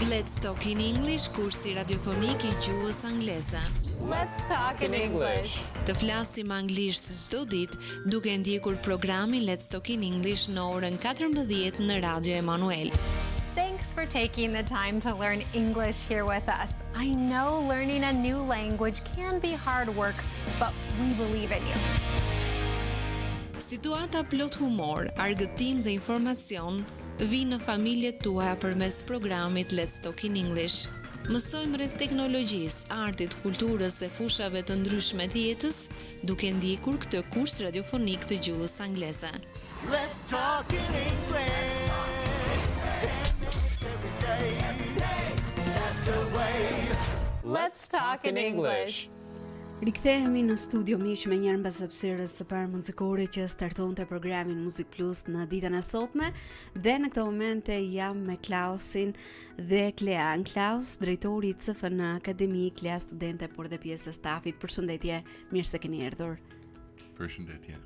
Let's Talk in English, kursi radiofonik I gjuhës angleze. Let's talk in English. Të flasim anglisht çdo ditë duke ndjekur programin Let's Talk in English në orën 14 në Radio Emanuel. Thanks for taking the time to learn English here with us. I know learning a new language can be hard work, but we believe in you. Situata plot humor, argëtim dhe informacion vi në familjet tuaja përmes programit Let's Talk in English. Mësojmë rreth teknologjisë, artit, kulturës dhe fushave të ndryshme të jetës, duke ndjekur këtë kurs radiofonik të gjuhës angleze. Let's talk in English. 10 minutes every day. That's the way. Let's talk in English. Rikthehemi në studio miq me njëherë mbas hapësirës së parë muzikore që startonte programin Muzik Plus në ditën e sotme dhe në këtë moment jam me Klausin dhe Klean. Klaus, drejtori I CFN Akademi, Klea studente por dhe pjesë e stafit. Përshëndetje, mirë se keni erdhur. Përshëndetje.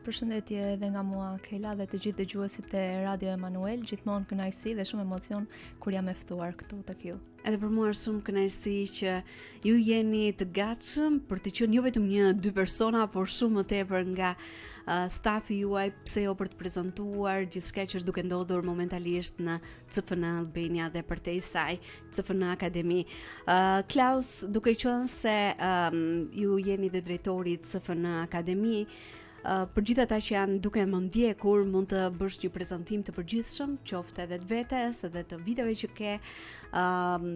Përshëndetje edhe nga mua Kela dhe të gjithë dëgjuesit e Radio Emanuel, gjithmonë kënaqësi dhe shumë emocion kur jam e ftuar këtu tek ju. Edhe për mua është shumë kënaqësi që ju jeni të gatshëm për të qenë jo vetëm 1-2 persona, por shumë më tepër nga stafi juaj, pse jo për të prezantuar gjithçka që është duke ndodhur momentalisht në CFN Albania dhe përtej saj CFN Akademi. Klaus, duke qenë se ju jeni dhe drejtori I CFN Akademi, për gjithë ata që janë duke më ndjekur, mund të bësh një prezantim të përgjithshëm, qoftë edhe të vetes, edhe të viteve që ke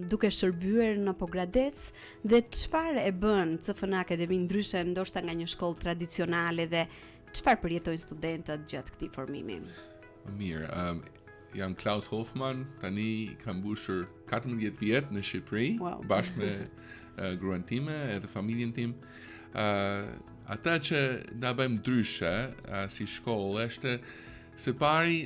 duke shërbyer në Pogradec, dhe çfarë e bën CFN Akademi ndryshe ndoshta nga një shkollë tradicionale dhe çfarë përjetojnë studentët gjatë këtij formimi? Mirë, jam Klaus Hofman, tani kam mbushur 14 vjet në Shqipëri, bashkë me gruan time edhe familjen tim. Ata që na bëjmë ndryshe si shkollë është së pari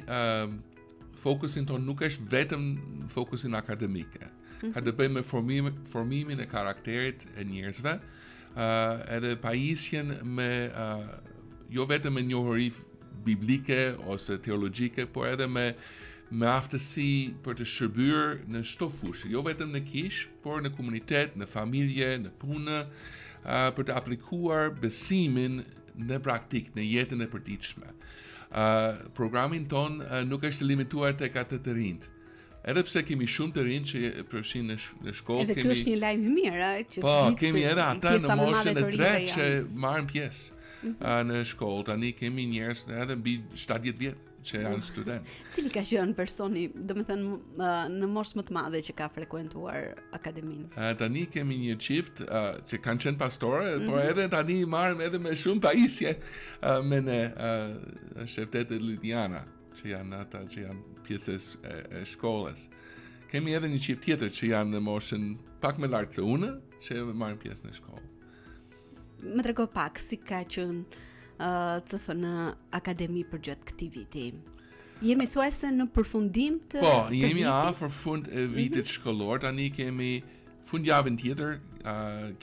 fokusin tonë nuk është vetëm fokusin akademike. Ka të bëjmë me formimin e karakterit e njerëzve, edhe pajisjen me jo vetëm me njohuri biblike ose teologjike, por edhe me aftësi për të shërbyer në çdo fushë, jo vetëm në kish, por në komunitet, në familje, në punë, për të aplikuar besimin në praktik, në jetën e përditshme. Programin ton nuk është limituar tek ata të rinjt. Edhe pse kemi shumë të rinj që përfshin në shkollë, edhe kemi. Edhe kjo është një lajm I mirë, që po, kemi edhe ata në moshën e tretë që marrin pjesë në shkollë. Tani kemi njerëz edhe mbi 70 vjet që janë student. Cili ka qenë personi, domethënë në moshë më të madhe që ka frekuentuar akademinë? Tani kemi një çift që kanë qenë pastorë, por edhe tani marrim edhe me shumë pajisje me ne sheftete Lidiana, që janë ata që janë pjesë e shkollës. Kemi edhe një çift tjetër që janë në moshën pak më lartë se unë, që marrin pjesë në shkollë. Më trego pak si ka qenë CFN Akademi për gjatë këtij viti. Jemi thuajse në përfundim të jemi afër fund e vitit shkollor, tani kemi fundjavën tjetër,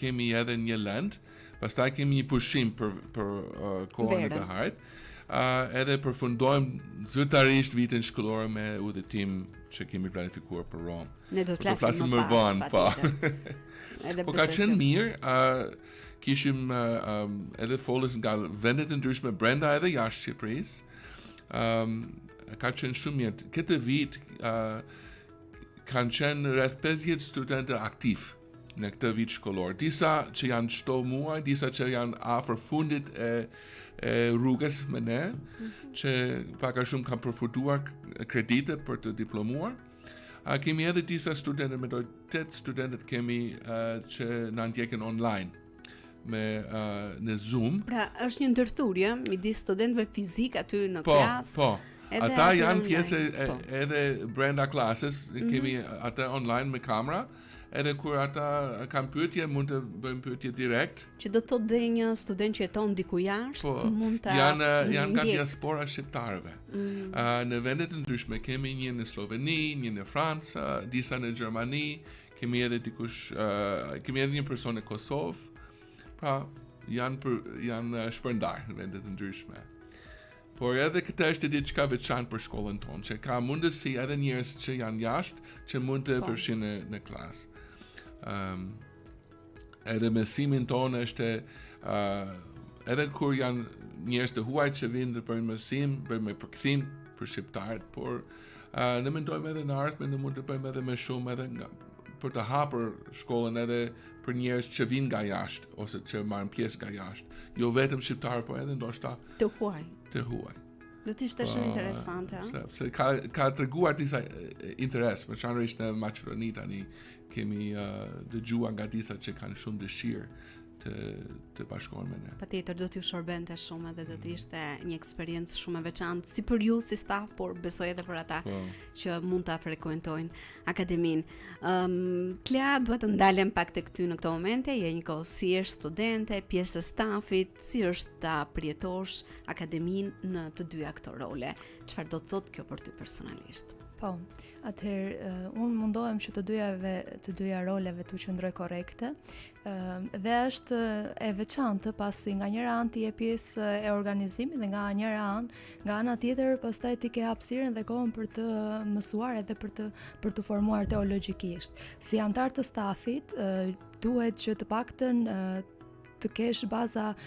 kemi edhe një lënd, pastaj kemi një pushim për kohën e baharit, edhe përfundojmë zyrtarisht vitin shkollor me udhëtim që kemi planifikuar për Rom. Ne do të flasim më vonë, po. Po ka qenë mirë, kishim edhe folës nga vendet e ndryshme brenda edhe jashtë Shqipërisë. Ka qenë shumë mirë. Këtë vit kanë qenë rreth 50 studentë aktiv në këtë vit shkollor. Disa që janë çdo muaj, disa që janë afër fundit e rrugës me ne, që pak a shumë kanë përfituar kredite për të diplomuar. Kemi edhe disa studentë, me 8 studentët kemi që na ndjekin online në Zoom. Pra, është një ndërthurje midis studentëve fizik aty në klasë. Po. Ata janë pjesë edhe brenda klasës, kemi ata online me kamera, edhe kur ata kanë pyetje, mund të bëjmë pyetje direkt. Që do të thotë dhe një student që jeton diku jashtë mund ta janë nga diaspora shqiptarëve. Në vendet e ndryshme kemi një në Sloveni, një në Francë, disa në Gjermani, kemi edhe kemi edhe një person në Kosovë. Pra janë shpërndar në vendet e ndryshme. Por edhe këtë është diçka veçantë për shkollën tonë, që ka mundësi edhe njerëz që janë jashtë që mund të përfshihen në klasë. Edhe mësimin tonë është edhe kur janë njerëz të huaj që vinë për mësim, për me përkthim për shqiptarët, por ne mendojmë edhe në ardhmen ne mund të bëjmë edhe më shumë edhe për të hapur shkollën edhe për njerëz që vinë nga jashtë ose që marrin pjesë nga jashtë, jo vetëm shqiptarë, por edhe ndoshta të huaj. Do të ishte shumë interesante, se ka treguar disa interes, veçanërisht në Maqedoni tani kemi dëgjuar nga disa që kanë shumë dëshirë të bashkohen me ne. Patjetër do t'ju shërbente shumë edhe do të ishte një eksperiencë shumë e veçantë si për ju si staf, por besoj edhe për ata që mund ta frekuentojnë akademinë. Klea, duhet të ndalem pak tek ty në këtë momente, je njëkohësisht studente, pjesë e stafit, si është ta përjetosh akademinë në të dyja këto role? Çfarë do të thotë kjo për ty personalisht? Po, atëherë unë mundohem që të dyja roleve të qëndroj korrekte, dhe është e veçantë pasi nga njëra anë ti je pjesë e organizimit dhe nga njëra anë, nga ana tjetër pastaj ti ke hapësirën dhe kohën për të mësuar edhe për të formuar teologjikisht. Si antar të stafit, duhet që të paktën të kesh baza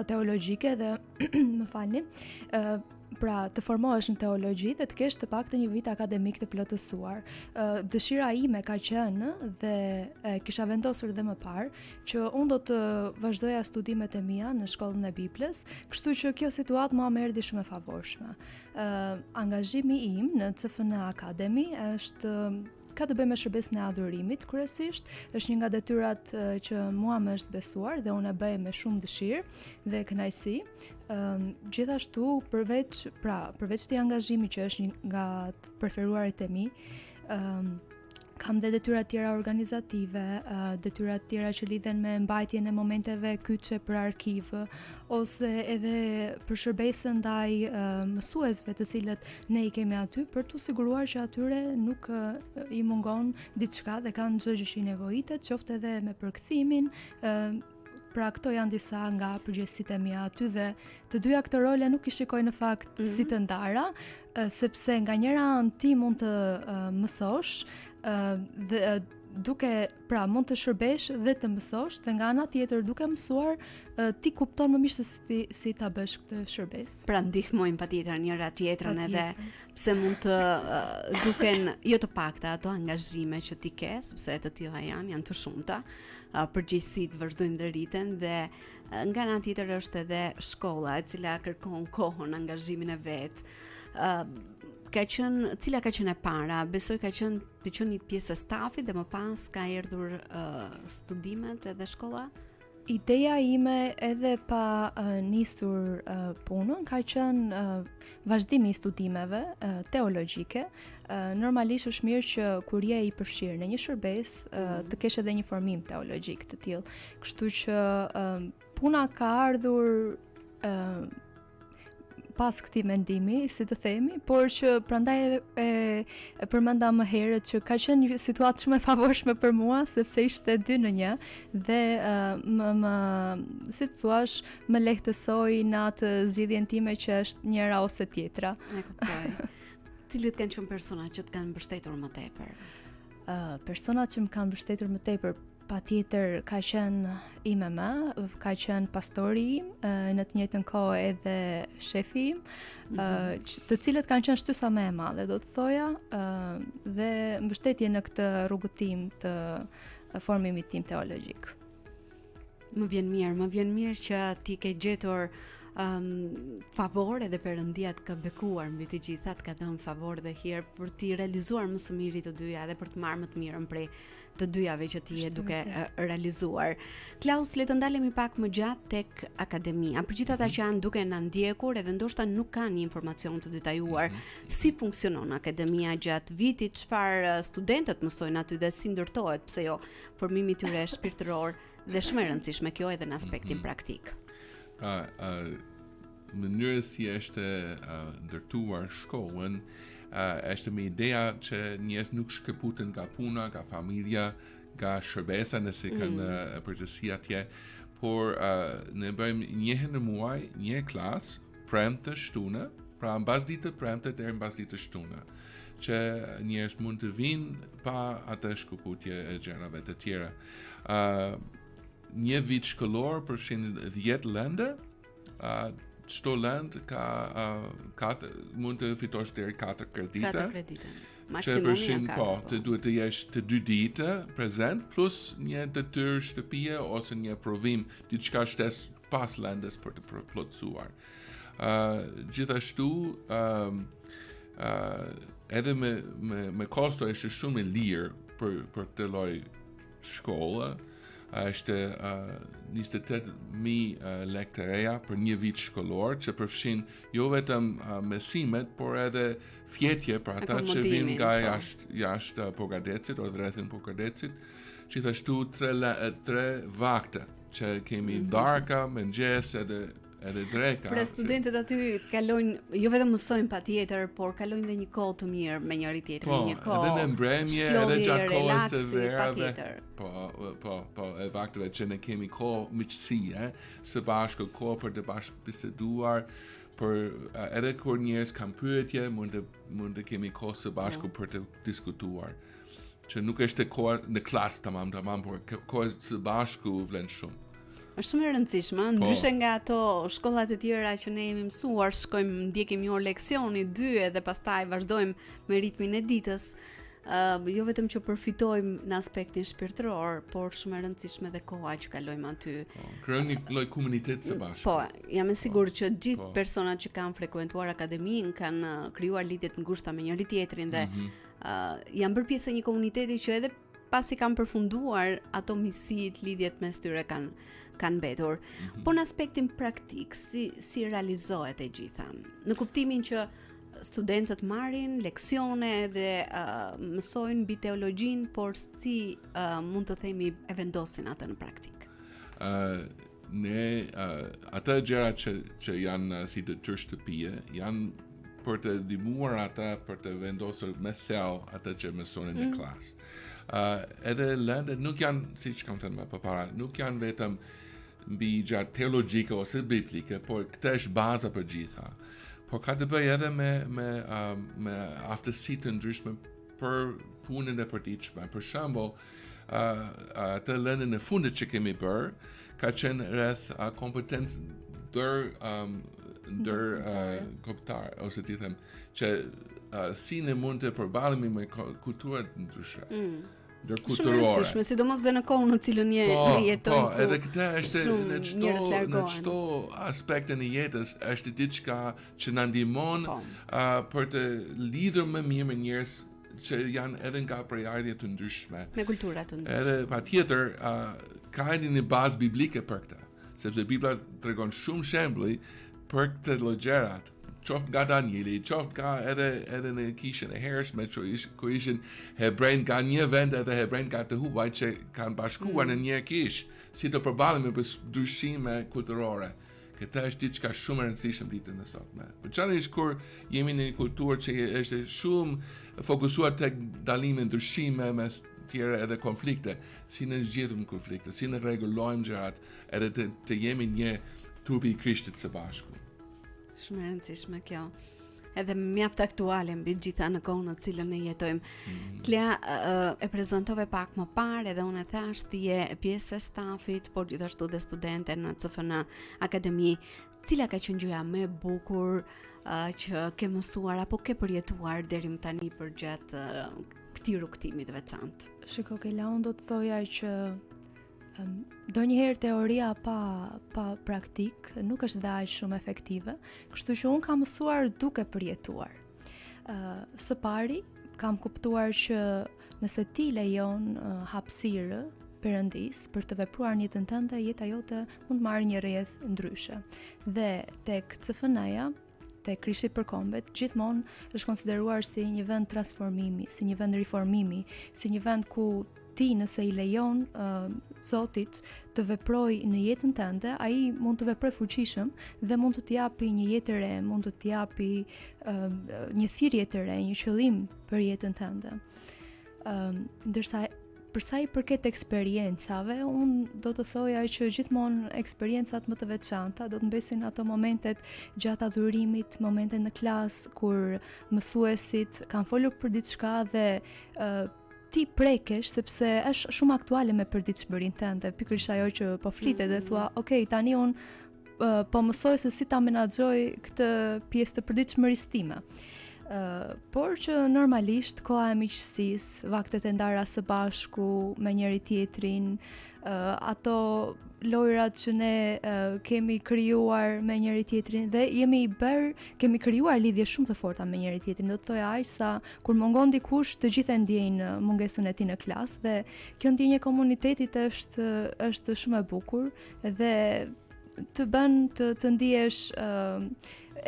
teologjike dhe më falni, pra të formohesh në teologji dhe të kesh të paktën një vit akademik të plotësuar. Dëshira ime ka qenë dhe kisha vendosur dhe më parë që unë do të vazhdoja studimet e mia në shkollën e Biblës, kështu që kjo situatë më erdhi shumë e favorshme. Angazhimi im në CFN Academy ka të bëjë me shërbesin e adhurimit kryesisht, është një nga detyrat që mua më është besuar dhe unë e bëj me shumë dëshirë dhe kënaqësi. Gjithashtu përveç të angazhimit që është një nga të preferuarit e mi, kam dhe detyra tjera organizative, detyra tjera që lidhen me mbajtjen e momenteve kyçe për arkiv, ose edhe për shërbesën ndaj mësuesve të cilët ne i kemi aty për t'u siguruar që atyre nuk i mungon diçka dhe kanë çdo gjë që i nevojitet, qoftë edhe me përkthimin. Pra këto janë disa nga përgjegjësitë e mia aty dhe të dyja këto role nuk i shikoj në fakt si të ndara, sepse nga njëra anë ti mund të mësosh dhe mund të shërbesh dhe të mësosh, dhe nga ana tjetër duke mësuar ti kupton më mirë se si ta bësh këtë shërbesë. Pra ndihmojnë patjetër njëra tjetrën edhe pse mund të duken jo të pakta ato angazhime që ti ke, sepse të tilla janë të shumta, përgjegjësitë vazhdojnë të rriten dhe nga ana tjetër është edhe shkolla e cila kërkon kohën, angazhimin e vet. Cila ka qenë e para? Besoj ka qenë një pjesë e stafit dhe më pas ka erdhur studimet edhe shkolla? Ideja ime edhe pa nisur punën ka qenë vazhdimi i studimeve teologjike. Normalisht është mirë që kur je i përfshirë në një shërbesë të kesh edhe një formim teologjik të tillë. Kështu që puna ka ardhur pas këtij mendimi, si të themi, por që prandaj e përmenda më herët që ka qenë një situatë shumë e favorshme për mua, sepse ishte 2-1 dhe si të thuash, më lehtësoi në atë zgjidhjen time që është njëra ose tjetra. E kuptoj. Cilit kanë qenë persona që të kanë mbështetur më tepër? Personat që më kanë mbështetur më tepër patjetër ka qenë imama, ka qenë pastori im, në të njëjtën kohë edhe shefi im, të cilët kanë qenë shtysa më e madhe, do të thoja, dhe mbështetje në këtë rrugëtim të formimit tim teologjik. Më vjen mirë që ti ke gjetur favor edhe Perëndia të ka bekuar mbi të gjithat, ka dhënë favor dhe hir për t'i realizuar më së miri të dyja dhe për të marrë më të mirën prej të dyjave që ti je duke realizuar. Klaus, le të ndalemi pak më gjatë tek akademia. Për gjithë ata që janë duke na ndjekur edhe ndoshta nuk kanë një informacion të detajuar, si funksionon akademia gjatë vitit, çfarë studentët mësojnë aty dhe si ndërtohet, pse jo, formimi i tyre shpirtëror dhe shumë e rëndësishme kjo edhe në aspektin praktik. Mënyra si është ndërtuar shkollën është me ideja që njerëz nuk shkëputen nga puna, nga familja, nga shërbesa nëse kanë përgjësi atje, por ne bëjmë një herë në muaj, një klasë premte shtuna, pra mbas ditë premte deri mbas ditë shtuna, që njerëz mund të vinë pa atë shkëputje e gjërave të tjera. Një vit shkollor përfshin 10 lëndë, çdo lëndë ka mund të fitosh deri 4 kredite. 4 kredite. Që përfshin të duhet të jesh të 2 ditë prezent plus një detyrë shtëpie ose një provim, diçka shtesë pas lëndës për të plotësuar. Gjithashtu edhe me kosto është shumë e lirë për këtë lloj shkolle. Është 28.000 lekë të reja për një vit shkollor, që përfshin jo vetëm mësimet, por edhe fjetje për ata që vinë nga jashtë Pogadecit ose rrethin Pogadecit. Gjithashtu 3 vakte që kemi darka, mëngjes edhe dreka. Pra studentët aty kalojnë, jo vetëm mësojnë patjetër, por kalojnë dhe një kohë të mirë me njëri tjetrin, një kohë. Edhe në mbrëmje, edhe gjatë kohës së verave. Patjetër. Po, e vakteve që ne kemi kohë miqësie, së bashku kohë për të bashkë biseduar, edhe kur njerëz kanë pyetje, mund të kemi kohë së bashku për të diskutuar. Që nuk është kohë në klasë tamam, por kohë së bashku vlen shumë. Është shumë e rëndësishme, ndryshe nga ato shkollat e tjera që ne jemi mësuar, shkojmë, ndjekim një orë leksioni, 2 edhe pastaj vazhdojmë me ritmin e ditës. Jo vetëm që përfitojmë në aspektin shpirtëror, por shumë e rëndësishme dhe koha që kalojmë aty. Krijon një lloj komuniteti së bashku. Po, jam e sigurt që gjithë personat që kanë frekuentuar akademinë kanë krijuar lidhje të ngushta me njëri tjetrin dhe janë bërë pjesë e një komuniteti që edhe pasi kanë përfunduar ato miqësitë, lidhjet mes tyre kanë mbetur. Po në aspektin praktik, si realizohet e gjitha? Në kuptimin që studentët marrin leksione dhe mësojnë mbi teologjinë, por si mund të themi e vendosin atë në praktik? Ata gjëra që janë si detyrë shtëpie, janë për të ndihmuar ata për të vendosur me thellë atë që mësonin në klasë. Edhe lëndet nuk janë, siç kam thënë më përpara, nuk janë vetëm mbi gjatë teologjike ose biblike, por këtë është baza për gjitha. Por ka të bëjë edhe me aftësi të ndryshme për punën e përditshme. Për shembull, atë lëndën e fundit që kemi bërë ka qenë rreth kompetencë ndër kombëtar, ose ti them që si ne mund të përballemi me kultura të ndryshme. Shumë e rëndësishme, sidomos dhe në kohën në cilën jetojmë. Po, edhe këtë është në çdo aspekte në jetës, është diçka që na ndihmon për të lidhur më mirë me njerëz që janë edhe nga prejardhje të ndryshme. Me kultura të ndryshme. Edhe patjetër ka edhe një bazë biblike për këtë, sepse Bibla tregon shumë shembuj për këtë lloj gjërat. Qoftë nga Danieli, qoftë nga edhe në kishën e hershme ku ishin hebrejnë nga një vend edhe hebrejnë nga të huaj që kanë bashkuar në një kishë, si të përballemi me ndryshime kulturore. Këtë është diçka shumë e rëndësishme ditën e sotme. Veçanërisht kur jemi në një kulturë që është shumë fokusuar tek dallime, ndryshime mes tjera edhe konflikte, si në zgjedhim konflikte, si në rregullojmë gjërat, edhe të jemi një trupi i Krishtit së bashku. Shumë e rëndësishme kjo. Edhe mjaft aktuale mbi gjitha në kohën në cilën ne jetojmë. Klea e prezantove pak më parë, edhe unë e thash ti je pjesë e stafit, por gjithashtu dhe studente në CFN Akademi. Cila ka qenë gjëja më e bukur që ke mësuar apo ke përjetuar deri më tani përgjatë këtij rrugtimi të veçantë? Shiko, Kela, unë do të thoja që do njëherë teoria pa praktik nuk është dhe aq shumë efektive, kështu që unë kam mësuar duke përjetuar. Së pari, kam kuptuar që nëse ti lejon hapësirë Perëndis për të vepruar në jetën tënde, jeta jote mund të marrë një rrjedh ndryshe. Dhe tek CFN-ja, tek Krishti për kombet, gjithmonë është konsideruar si një vend transformimi, si një vend riformimi, si një vend ku ti nëse i lejon Zotit të veproj në jetën tënde, ai mund të veproj fuqishëm dhe mund të t'japi një jetë e re, mund të t'japi një thirrje të re, një qëllim për jetën tënde. Ndërsa për sa i përket eksperiencave, unë do të thoja që gjithmonë eksperiencat më të veçanta do të mbesin ato momentet gjatë adhurimit, momentet në klasë kur mësuesit kanë folur për diçka dhe ti prekesh sepse është shumë aktuale me përditshmërinë tënde, pikërisht ajo që po flitet dhe thua, ok, tani unë po mësoj se si ta menaxhoj këtë pjesë të përditshmërisë time. Por që normalisht koha e miqësisë, vaktet e ndara së bashku me njëri tjetrin, ato lojrat që ne kemi krijuar me njëri tjetrin dhe kemi krijuar lidhje shumë të forta me njëri tjetrin. Do të thoya aq sa kur mungon dikush, të gjithë e ndjejnë mungesën e tij në klasë dhe kjo ndjenjë komunitetit është shumë e bukur dhe të bën të ndihesh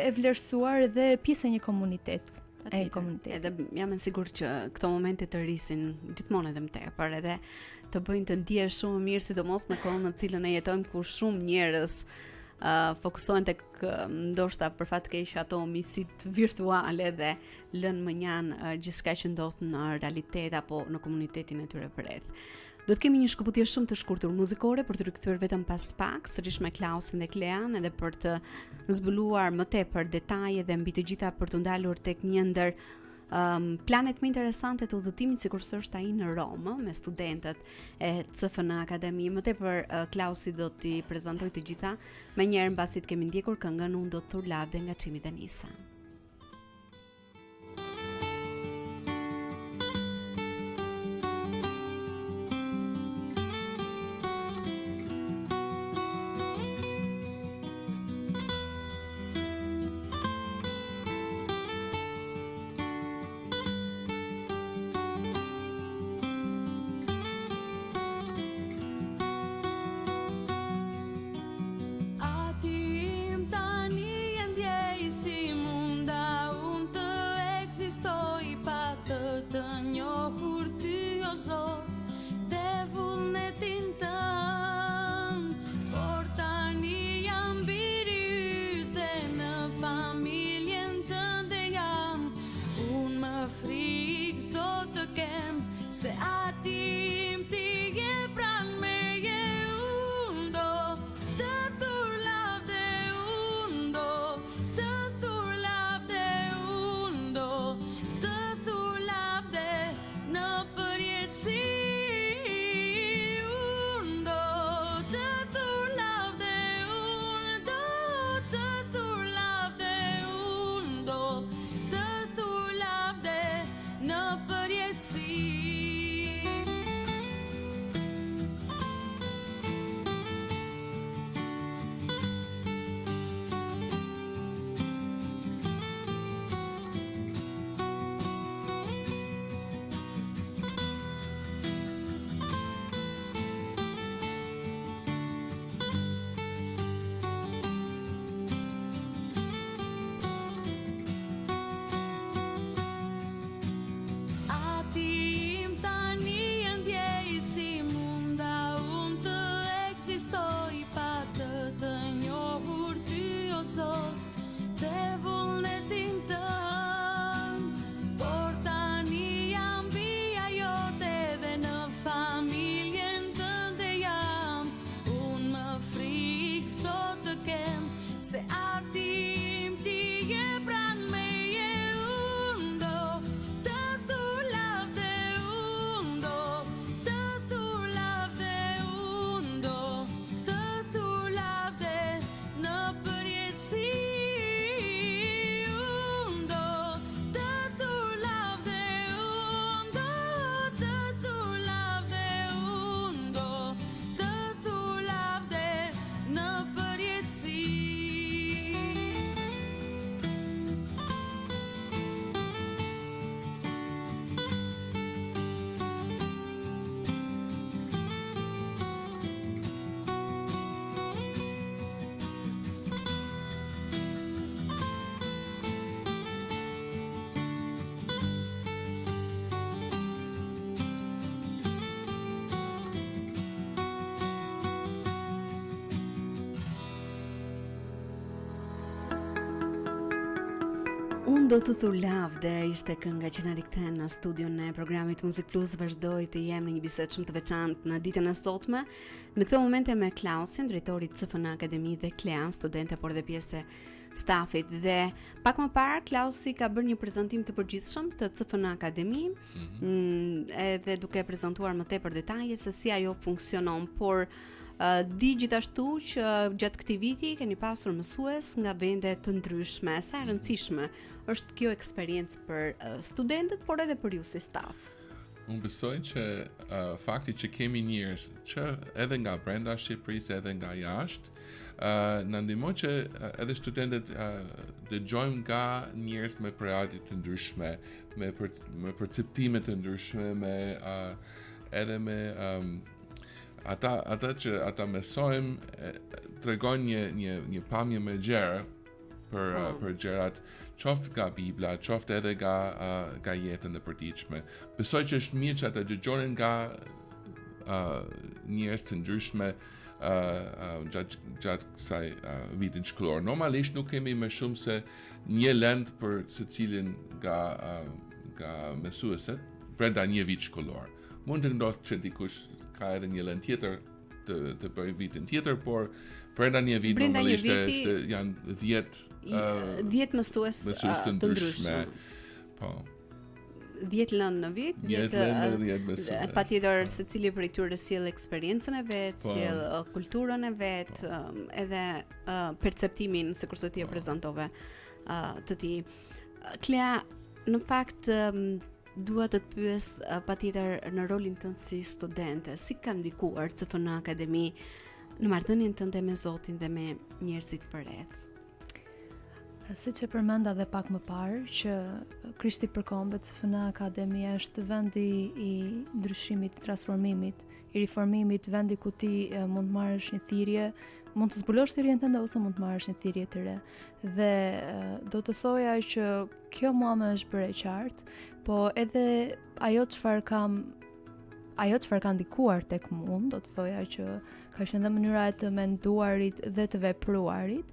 e vlerësuar dhe pjesë e një komuniteti. Edhe jam e sigurt që këto momente të rrisin gjithmonë edhe më tepër, edhe të bëjnë të ndihesh shumë mirë, sidomos në kohën në cilën e jetojmë ku shumë njerëz fokusohen tek ndoshta për fat keq ato miqësitë virtuale dhe lënë mënjan gjithçka që ndodh në realitet apo në komunitetin e tyre përreth. Do të kemi një shkëputje shumë të shkurtër muzikore për të rikthyer vetëm pas pak sërish me Klausin dhe Klean, edhe për të zbuluar më tepër detaje dhe mbi të gjitha për të ndalur tek një ndër planet më interesante të udhëtimit, sikurse është ai në Romë me studentët e CFN Akademi. Më tepër Klausi do t'i prezantoj të gjitha më njëherë mbasi të kemi ndjekur këngën Unë do të thur lavde nga Çimi Denisa. Tani e ndjej si mund Do të thu lavde ishte kënga që na rikthen në studion e programit Muzik Plus. Vazhdoi të jem në një bisedë shumë të veçantë në ditën e sotme. Në këtë moment e me Klausin, drejtori i CFN Akademi dhe Klea, studente por dhe pjesë stafit. Dhe pak më parë Klausi ka bërë një prezantim të përgjithshëm të CFN Akademi, edhe duke prezantuar më tepër detaje se si ajo funksionon, por di gjithashtu që gjatë këtij viti keni pasur mësues nga vende të ndryshme. Sa e rëndësishme është kjo eksperiencë për studentët, por edhe për ju si staf? Unë besoj që fakti që kemi njerëz që edhe nga brenda Shqipërisë edhe nga jashtë, na ndihmon që edhe studentët dëgjojmë nga njerëz me përgjigje të ndryshme, me perceptime të ndryshme, edhe me ata që ata mësojmë tregojnë një pamje më gjerë për gjërat, qoftë nga Bibla, qoftë edhe nga jetën e përditshme. Besoj që është mirë që ata dëgjojnë nga njerëz të ndryshme gjatë kësaj vitin shkollor. Normalisht nuk kemi më shumë se një lend për secilin nga mësuesit brenda një vit shkollor. Mund të ndodhë që dikush ka edhe një lend tjetër të bëjë vitin tjetër, por brenda një vit normalisht janë 10 mësues të ndryshme. Po. 10 lëndë në vit, 10 mësues. Patjetër secili prej tyre sjell eksperiencën e vet, sjell kulturën e vet, edhe perceptimin sikurse ti e prezantove të ti. Klea, në fakt dua të të pyes patjetër në rolin tënd si studente, si ka ndikuar CFN Akademi në marrëdhënien tënde me Zotin dhe me njerëzit përreth? Siç e përmenda edhe pak më parë, që Krishti përkombet, CFN Akademia është vendi i ndryshimit, i transformimit, i riformimit, vendi ku ti mund të marrësh një thirrje, mund të zbulosh thirrjen tënde ose mund të marrësh një thirrje të re. Dhe do të thoja që kjo mua më është bërë e qartë, po edhe ajo çfarë ka ndikuar tek mua, do të thoja që ka qenë dhe mënyra e të menduarit dhe të vepruarit,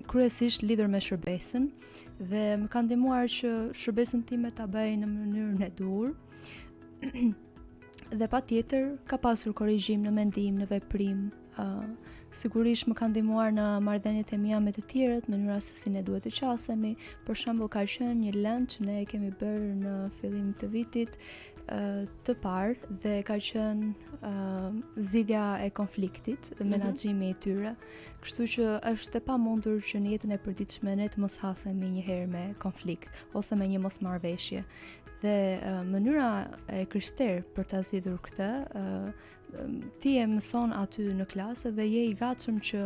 kryesisht lidhur me shërbesin, dhe më ka ndihmuar që shërbesin time ta bëj në mënyrën e duhur. Dhe patjetër ka pasur korrigjim në mendim, në veprim. Sigurisht më ka ndihmuar në marrëdhëniet e mia me të tjerët, mënyra se si ne duhet të qasemi. Për shembull, ka qenë një lëndë që ne kemi bërë në fillim të vitit të parë, dhe ka qenë zgjidhja e konfliktit, menaxhimi i tyre. Kështu që është e pamundur që në jetën e përditshme ne të mos hasemi një herë me konflikt ose me një mosmarrveshje. Dhe mënyra e Krishter për ta zgjidhur këtë, ti e mëson aty në klasë dhe je i gatshëm që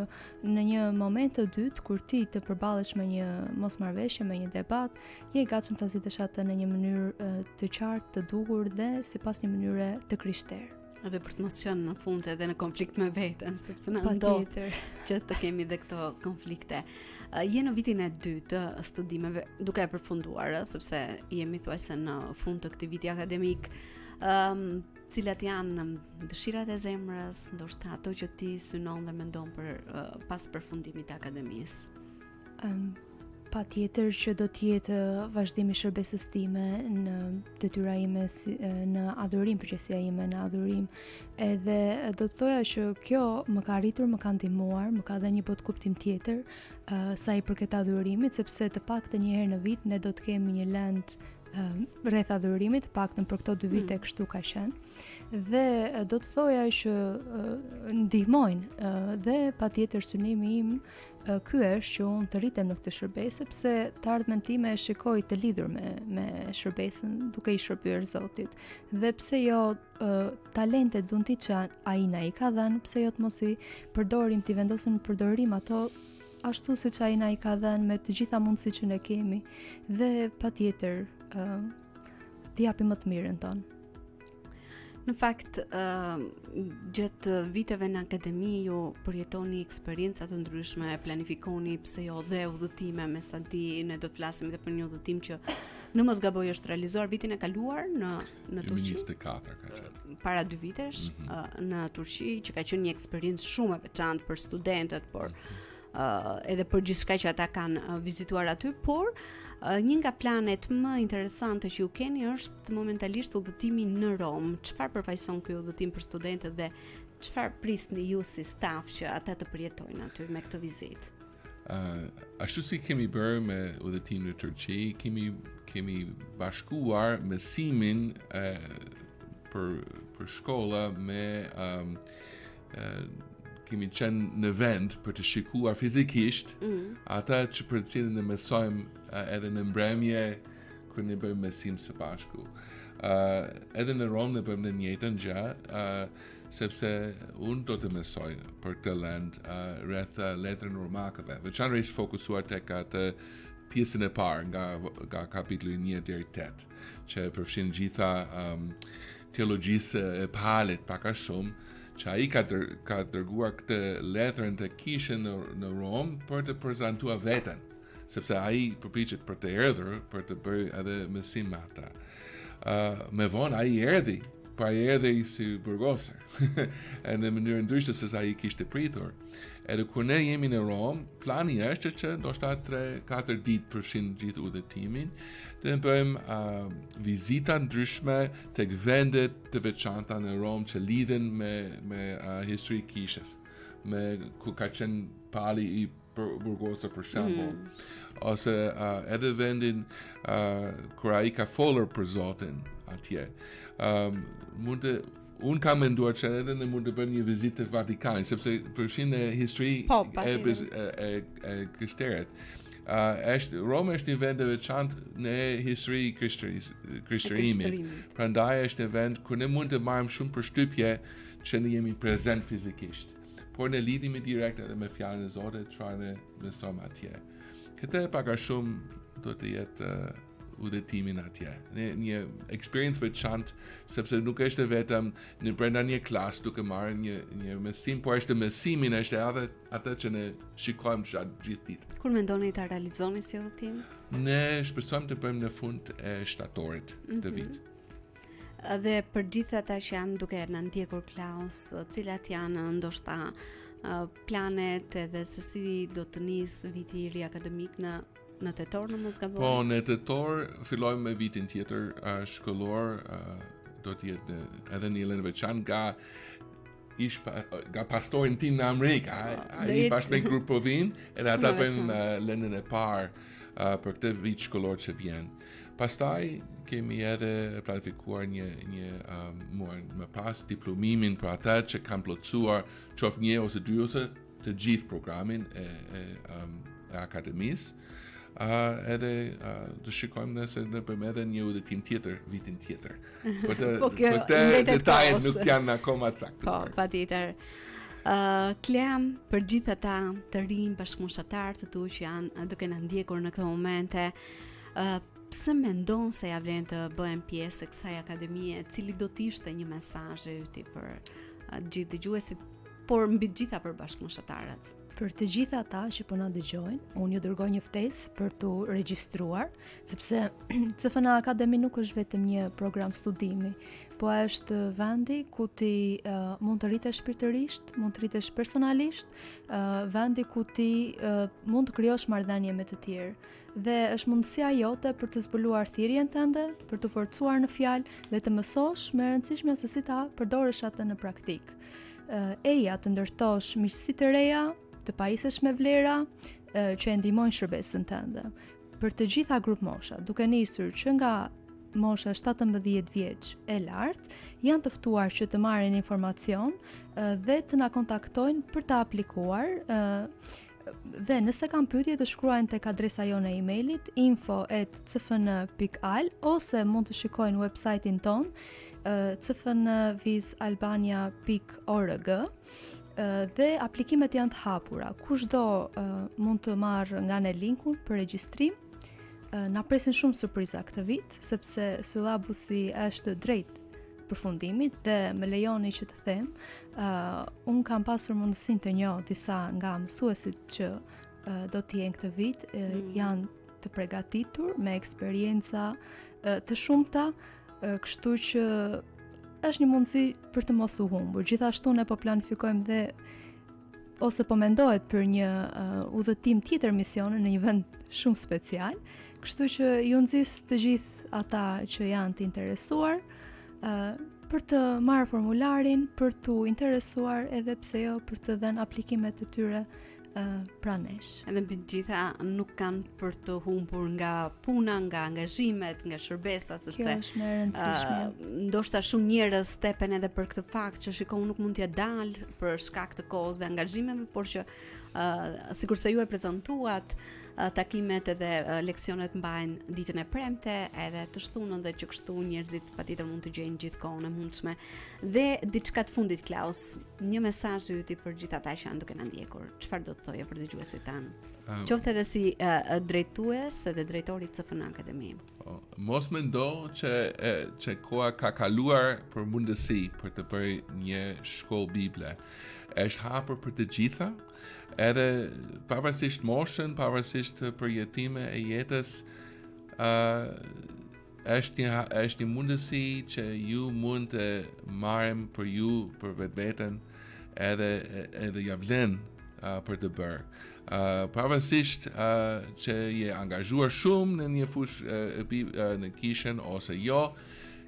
në një moment të dytë, kur ti të përballesh me një mosmarrveshje, me një debat, je i gatshëm ta zgjidhësh atë në një mënyrë të qartë, të duhur dhe sipas një mënyre të Krishter. Edhe për të mos qenë në fund edhe në konflikt me veten, sepse na ndodh që të kemi dhe këto konflikte. Je në vitin e dytë të studimeve, duke e përfunduar, sepse jemi thuajse në fund të këtij viti akademik. Cilat janë dëshirat e zemrës, ndoshta ato që ti synon dhe mendon për pas përfundimit të akademisë? Patjetër që do të jetë vazhdimi i shërbesës time në detyra ime në adhurim, përgjegjësia ime në adhurim. Edhe do të thoja që kjo më ka arritur, më ka ndihmuar, më ka dhënë një botë kuptim tjetër sa i përket adhurimit, sepse të paktën një herë në vit ne do të kemi një lënd rreth adhurimit, paktën për këto 2 vite kështu ka qenë. Dhe do të thoja që ndihmojnë, dhe patjetër synimi im ky është që unë të rritem në këtë shërbes, sepse të ardhmen time e shikoj të lidhur me shërbesën, duke i shërbyer Zotit. Dhe pse jo talentet zonti që ai na i ka dhënë, pse jo të mos i përdorim, të vendosim në përdorim ato ashtu siç ai na i ka dhënë, me të gjitha mundësitë që ne kemi, dhe patjetër të japim më të mirën tonë. Në fakt, gjatë viteve në akademi ju përjetoni eksperienca të ndryshme, planifikoni pse jo dhe udhëtime, me sa di ne do të flasim edhe për një udhëtim që në mos gaboj është realizuar vitin e kaluar në Turqi. 2024 ka qenë. Para 2 vitesh në Turqi, që ka qenë një eksperiencë shumë e veçantë për studentët, por edhe për gjithçka që ata kanë vizituar aty, por Një nga planet më interesante që ju keni është momentalisht udhëtimi në Rom. Çfarë përfaqëson ky udhëtim për studentët dhe çfarë prisni ju si staf që ata të përjetojnë aty me këtë vizitë? Ashtu si kemi bërë me udhëtim në Turqi, kemi bashkuar mësimin për shkolla me kemi qenë në vend për të shikuar fizikisht ata që për cilën ne mësojmë edhe në mbrëmje kur ne bëjmë mësim së bashku. Edhe në Rom ne bëjmë në njëjtën gjë, sepse unë do të mësoj për këtë land rreth letrën romakëve, veçanërisht fokusuar tek atë pjesën e parë nga kapitulli 1 deri 8, që përfshin gjitha teologjisë e palet pak a shumë, që ai ka dërguar këtë letrën të kishën në Rom për të prezantuar veten, sepse ai përpiqet për të erdhur për të bërë edhe mësim me ata. Me vonë ai erdhi, pra ai erdhi si burgosër, e në mënyrë ndryshe se sa ai kishte pritur. Edhe kur ne jemi në Rom, plani është që ndoshta 3-4 ditë përfshin gjithë udhëtimin, të bëjmë vizita ndryshme tek vendet të veçanta në Rom që lidhen me histori kishës, me ku ka qenë pali i burgosër për shembull, ose edhe vendin kur ai ka folur për Zotin atje. Unë kam menduar që edhe ne mund të bëjmë një vizitë të Vatikanit, sepse përfshin histori e krishterët. Roma është një vend e veçantë në histori krishtërimit. Prandaj është një vend ku ne mund të marrim shumë përshtypje që ne jemi prezent fizikisht, por ne lidhemi direkt edhe me fjalën e Zotit, çfarë ne mësojmë atje. Këtë pak a shumë do të jetë udhëtimin atje. Një experience veçantë, sepse nuk është vetëm në brenda një klasë duke marrë një mësim, por është mësimin, është edhe atë që ne shikojmë gjatë gjithë ditën. Kur mendoni ta realizoni si udhëtim? Ne shpresojmë të bëjmë në fund e shtatorit të vit. Dhe për gjithë ata që janë duke na ndjekur Klaus, cilat janë ndoshta planet edhe se si do të nis viti i ri akademik në tetor në mos gaboj? Po, në tetor fillojmë me vitin tjetër shkollor, do të jetë edhe një lënë veçantë nga pastorin tim në Amerikë, ai bashkë me grupin, edhe ata bëjmë lënën e parë për këtë vit shkollor që vjen. Pastaj kemi edhe planifikuar një muaj më pas diplomimin për ata që kanë plotësuar qoftë 1 ose 2 ose të gjithë programin e akademisë. Edhe të shikojmë nëse ne bëjmë edhe një udhëtim tjetër vitin tjetër. Por këtë detajet nuk janë akoma saktë. Po, patjetër. Kleam, për gjithë ata të rinj bashkëmoshatar të tu që janë duke na ndjekur në këtë momente, pse mendon se ja vlen të bëhen pjesë e kësaj akademie, cili do të ishte një mesazh i yti për gjithë dëgjuesit, por mbi të gjitha për bashkëmoshatarët? Për të gjithë ata që po na dëgjojnë, unë ju dërgoj një ftesë për tu regjistruar, sepse CFNA Akademi nuk është vetëm një program studimi, po është vendi ku ti mund të rritesh shpirtërisht, mund të rritesh personalisht, vendi ku ti mund të krijosh marrëdhënie me të tjerë. Dhe është mundësia jote për të zbuluar thirrjen tënde, për të forcuar në fjalë dhe të mësosh më e rëndësishmja se si ta përdorësh atë në praktik. Eja të ndërtosh miqësi të reja, të pajisësh me vlera që e ndihmojnë shërbesën tënde. Për të gjitha grup mosha, duke nisur që nga mosha 17 vjeç e lartë, janë të ftuar që të marrin informacion dhe të na kontaktojnë për të aplikuar. Dhe nëse kanë pyetje të shkruajnë tek adresa jone e emailit info@cfn.al ose mund të shikojnë website-in ton cfnvisalbania.org. Dhe aplikimet janë të hapura. Kushdo mund të marrë nga ne linkun për regjistrim. Na presin shumë surpriza këtë vit, sepse syllabusi është drejt përfundimit dhe më lejoni që të them, unë kam pasur mundësinë të njoh disa nga mësuesit që do të jenë këtë vit, janë të përgatitur me eksperjenca të shumta, kështu që është një mundësi për të mos u humbur. Gjithashtu ne po planifikojmë dhe ose po mendohet për një udhëtim tjetër misione në një vend shumë special, Kështu që ju nxis të gjithë ata që janë të interesuar për të marrë formularin, për të interesuar edhe pse jo për të dhënë aplikimet e tyre pranesh. Edhe mbi të gjitha nuk kanë për të humbur nga puna, nga angazhimet, nga shërbesat, sepse kjo është më e rëndësishme. Ndoshta shumë njerëz tepen edhe për këtë fakt që shikon nuk mund t'ia dalë për shkak të kohës dhe angazhimeve, por që sikurse ju e prezantuat, takimet edhe leksionet mbajnë ditën e premte, edhe të shtunën, dhe që kështu njerëzit patjetër mund të gjejnë gjithkohën e mundshme. Dhe diçka të fundit, Klaus, një mesazh yti për gjithë ata që janë duke na ndjekur. Çfarë do të thoje për dëgjuesit tanë? Qoftë edhe si drejtues edhe drejtori i CFN Akademi. Mos mendo që koha ka kaluar për mundësi për të bërë një shkollë bible. Është hapur për të gjitha, edhe pavarësisht moshën, pavarësisht përjetime e jetës, është një mundësi që ju mund të marrim për ju, për vetveten, edhe ja vlen për të bërë. Pavarësisht që je angazhuar shumë në një fushë në kishën ose jo,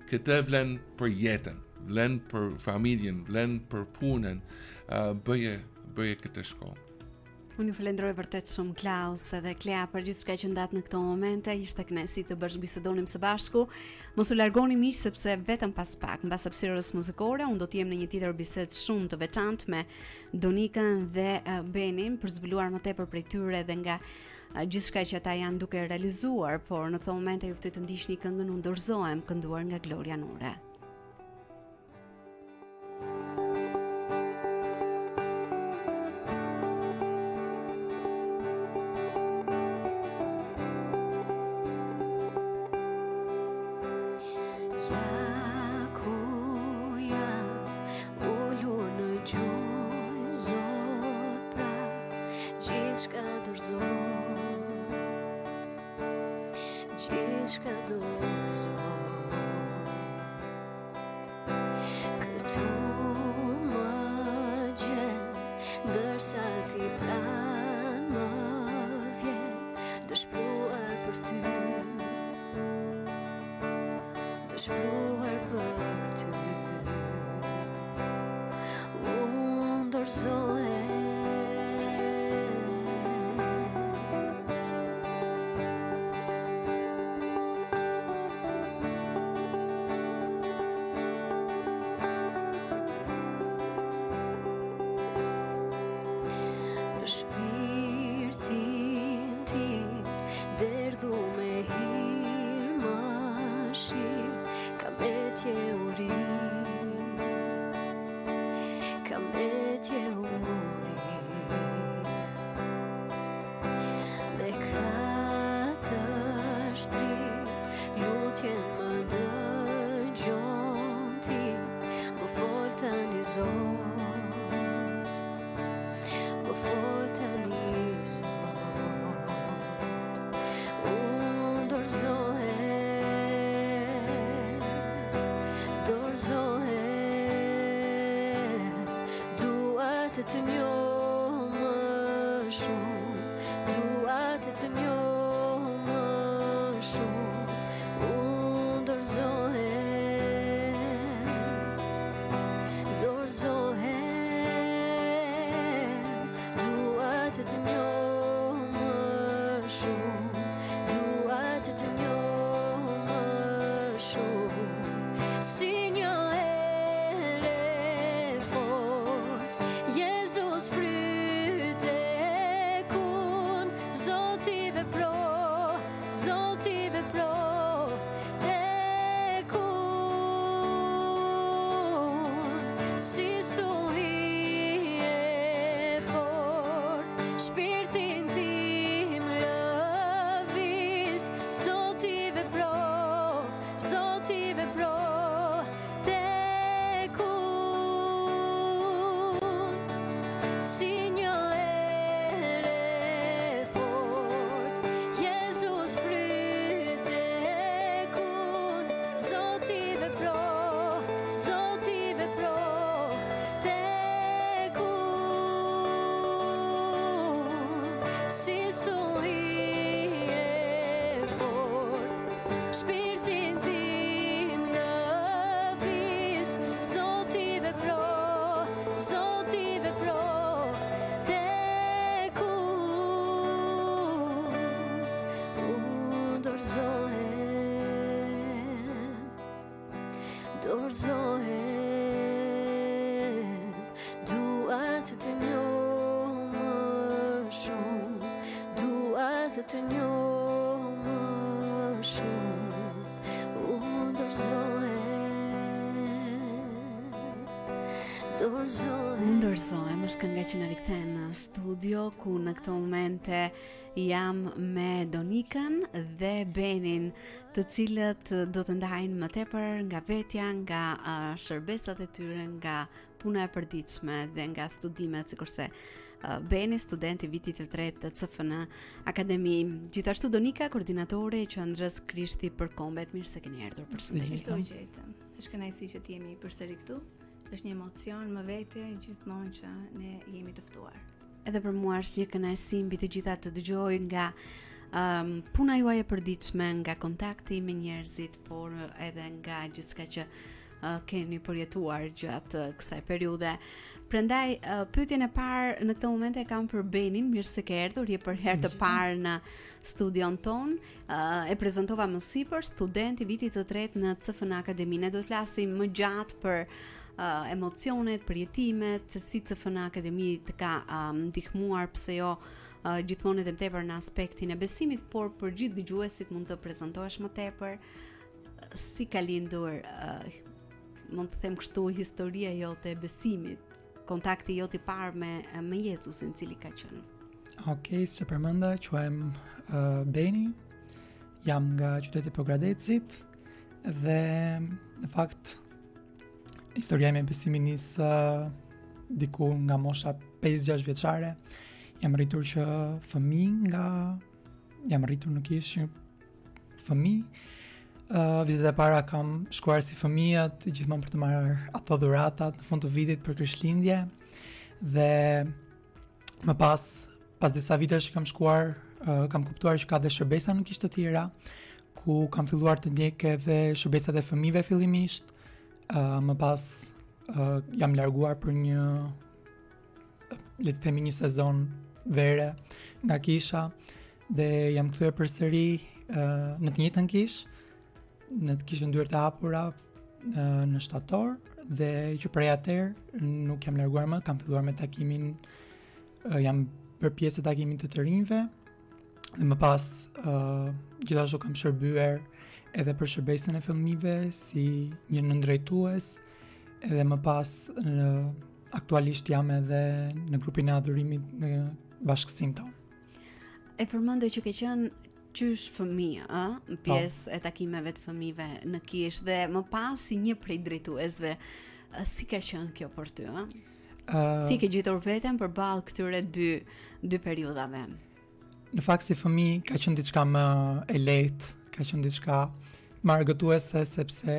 këtë vlen për jetën, vlen për familjen, vlen për punën, bëje këtë shkollë. Unë ju falenderoj vërtet shumë, Klaus edhe Klea, për gjithçka që ndat në këto momente. Ishte kënaqësi të bashkëbisedonim së bashku. Mos u largoni miq, sepse vetëm pas pak, mbas hapësirës muzikore, unë do të jem në një tjetër bisedë shumë të veçantë me Donikën dhe Benin për zbuluar më tepër prej tyre dhe nga gjithçka që ata janë duke realizuar, por në këto momente ju ftoj të ndiqni këngën Unë dorëzohem, kënduar nga Gloria Nure. dorëzohet, dua të njoh më shumë, dua të njoh më shumë, Dorëzohem është kënga që në rikthen në studio, ku në këto momente jam me Donikën dhe Benin, të cilët do të ndajnë më tepër nga vetja, nga shërbesat e tyre, nga puna e përditshme dhe nga studimet, sikurse Beni, student i vitit të tretë të CFN Akademi. Gjithashtu Donika, koordinatore e qendrës Krishti për Kombet. Mirë se keni ardhur. Përshëndetje. Është kënaqësi që të jemi përsëri këtu. Është një emocion më vete gjithmonë që ne jemi të ftuar. Edhe për mua është një kënaqësi mbi të gjitha të dëgjoj nga puna juaj e përditshme, nga kontakti me njerëzit, por edhe nga gjithçka që keni përjetuar gjatë kësaj periudhe. Prandaj pyetjen e parë në këtë moment e kam për Benin. Mirë se ke ardhur, je për herë të parë në studion ton. E prezantova më sipër, student i vitit të tretë në CFN Akademi. Ne do të flasim më gjatë për emocionet, për jetimet, se si CFN Akademi të ka ndihmuar, pse jo gjithmonë edhe më tepër në aspektin e besimit, por për gjithë dëgjuesit mund të prezantohesh më tepër si ka lindur, mund të them kështu, historia jote e besimit, kontakti jot i parë me Jezusin, cili ka qenë. Okej, si që përmenda, quhem Beni, jam nga qyteti Pogradecit dhe në fakt historia me besimin nisë diku nga mosha 5-6 vjeçare. Jam rritur nuk ish fëmijë. Vitet e para kam shkuar si fëmijët, gjithmonë për të marrë ato dhuratat në fund të vitit për Krishtlindje. Dhe më pas disa vitesh që kam shkuar, kam kuptuar që ka dhe shërbesa në kishte të tjera, ku kam filluar të ndjek edhe shërbesat e fëmijëve fillimisht. Më pas jam larguar për le të themi një sezon vere nga kisha dhe jam kthyer përsëri në të njëjtën kishë, në të kishën dyert e hapura në shtator, dhe që prej atëherë nuk jam larguar më, kam filluar me takimin, jam bërë pjesë e takimit të rinjve dhe më pas gjithashtu kam shërbyer edhe për shërbesën e fëmijëve si një nëndrejtues, edhe më pas aktualisht jam edhe në grupin e adhurimit në bashkësinë tonë. E përmendoj që ke qenë qysh fëmijë, në pjesë e takimeve të fëmijëve në kishë, dhe më pas si një prej drejtuesve, si ka qenë kjo për ty, si ke gjetur veten përballë këtyre dy periudhave? Në fakt si fëmijë ka qenë diçka më e lehtë, ka qenë diçka më argëtuese, sepse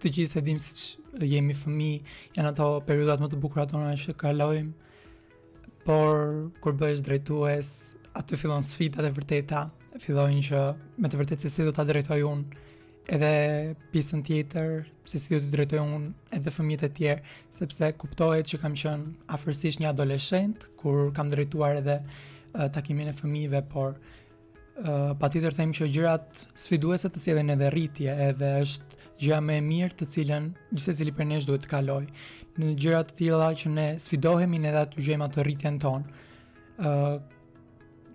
të gjithë e dim siç jemi fëmijë, janë ato periudhat më të bukura tona që kalojmë, por kur bëhesh drejtues, aty fillon sfidat e vërteta, fillojnë që me të vërtetë se si do ta drejtoj unë edhe pjesën tjetër, se si do të drejtoj unë edhe fëmijët e tjerë, sepse kuptohet që kam qenë afërsisht një adoleshent kur kam drejtuar edhe takimin e fëmijëve, por patjetër them që gjërat sfiduese të sjellin edhe rritje, edhe është gjëja më e mirë të cilën gjithsecili prej nesh duhet të kaloj. Në gjëra të tilla që ne sfidohemi, ne aty gjejmë atë rritjen tonë.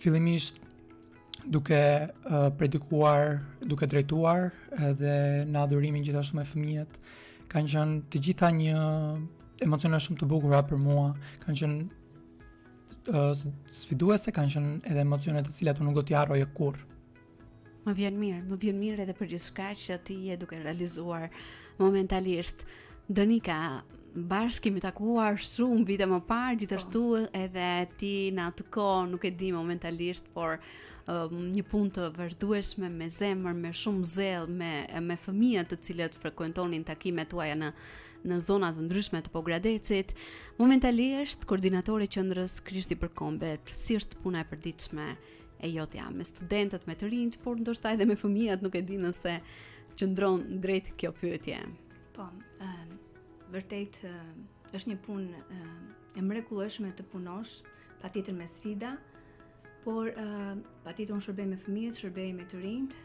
Fillimisht duke predikuar, duke drejtuar edhe në adhurimin gjithashtu me fëmijët, kanë qenë të gjitha një emocione shumë të bukura për mua, kanë qenë sfiduese, kanë qenë edhe emocione të cilat unë nuk do t'i harroj kurrë. Më vjen mirë edhe për gjithçka që ti je duke realizuar momentalisht. Donika, bashkë kemi takuar shumë vite më parë, gjithashtu edhe ti në atë kohë, nuk e di momentalisht, por një punë të vazhdueshme, me zemër, me shumë zell, me fëmijët të cilët frekuentonin takimet tuaja në zona të ndryshme të Pogradecit. Momentalisht koordinatore qendrës Krishti për Kombet, si është puna e përditshme e jotja me studentët, me të rinjt, por ndoshta edhe me fëmijët, nuk e di nëse qëndron drejt kjo pyetje. Po, vërtet është një punë e mrekullueshme të punosh, patjetër me sfida, por patjetër unë shërbej me fëmijët, shërbej me të rinjt,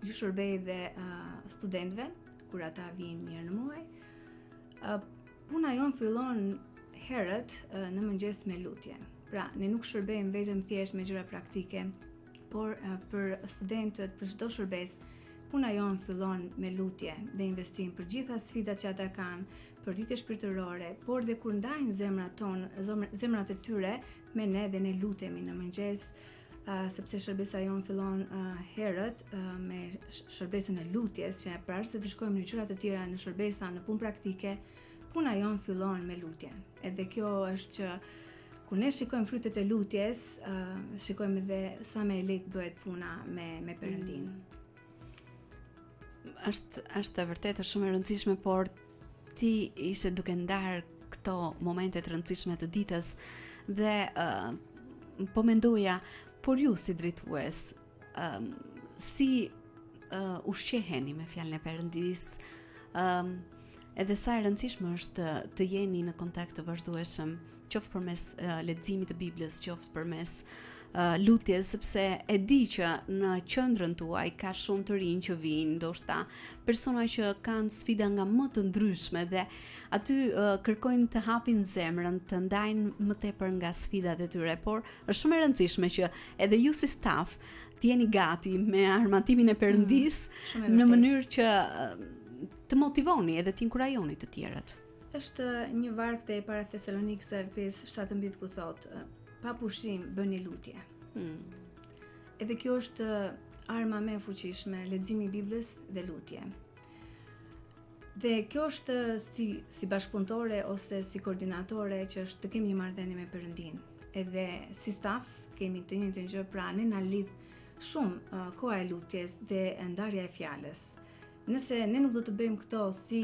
ju shërbej dhe studentëve, kur ata vijnë mirë në muaj. Puna jon fillon herët në mëngjes me lutje. Pra, ne nuk shërbejmë vetëm thjesht me gjëra praktike, por për studentët, për çdo shërbes, puna jon fillon me lutje dhe investim për gjitha sfidat që ata kanë, për ditë shpirtërore, por dhe kur ndajnë zemrat e tyre me ne dhe ne lutemi në mëngjes, sepse shërbesa jon fillon herët me shërbesën e lutjes, që për arsye të shkojmë në gjëra të tjera, në shërbesa, në punë praktike, puna jon fillon me lutje. Edhe kjo është që kur ne shikojmë frytet e lutjes, shikojmë edhe sa më e lehtë bëhet puna me Perëndin. Është vërtet shumë e rëndësishme, por ti ishe duke ndarë këto momente të rëndësishme të ditës dhe po mendoja, por ju si drejtues, si ushqeheni me fjalën e Perëndis, edhe sa e rëndësishme është të jeni në kontakt të vazhdueshëm, qoftë përmes leximit të Biblës, qoftë përmes lutjes, sepse e di që në qendrën tuaj ka shumë të rinj që vijnë, ndoshta persona që kanë sfida nga më të ndryshme dhe aty kërkojnë të hapin zemrën, të ndajnë më tepër nga sfidat e tyre, por është shumë e rëndësishme që edhe ju si staf të jeni gati me armatimin e Perëndis në mënyrë që të motivoni edhe të inkurajoni të tjerët. Është një varg te para Thesalonikësve 5:17 ku thotë, pa pushim bëni lutje. Edhe kjo është arma më e fuqishme, leximi i Biblës dhe lutje. Dhe kjo është si bashkëpunëtore ose si koordinatore që është të kemi një marrëdhënie me Perëndin. Edhe si staf kemi të njëjtën gjë, pra ne na lidh shumë koha e lutjes dhe ndarja e fjalës. Nëse ne nuk do të bëjmë këto si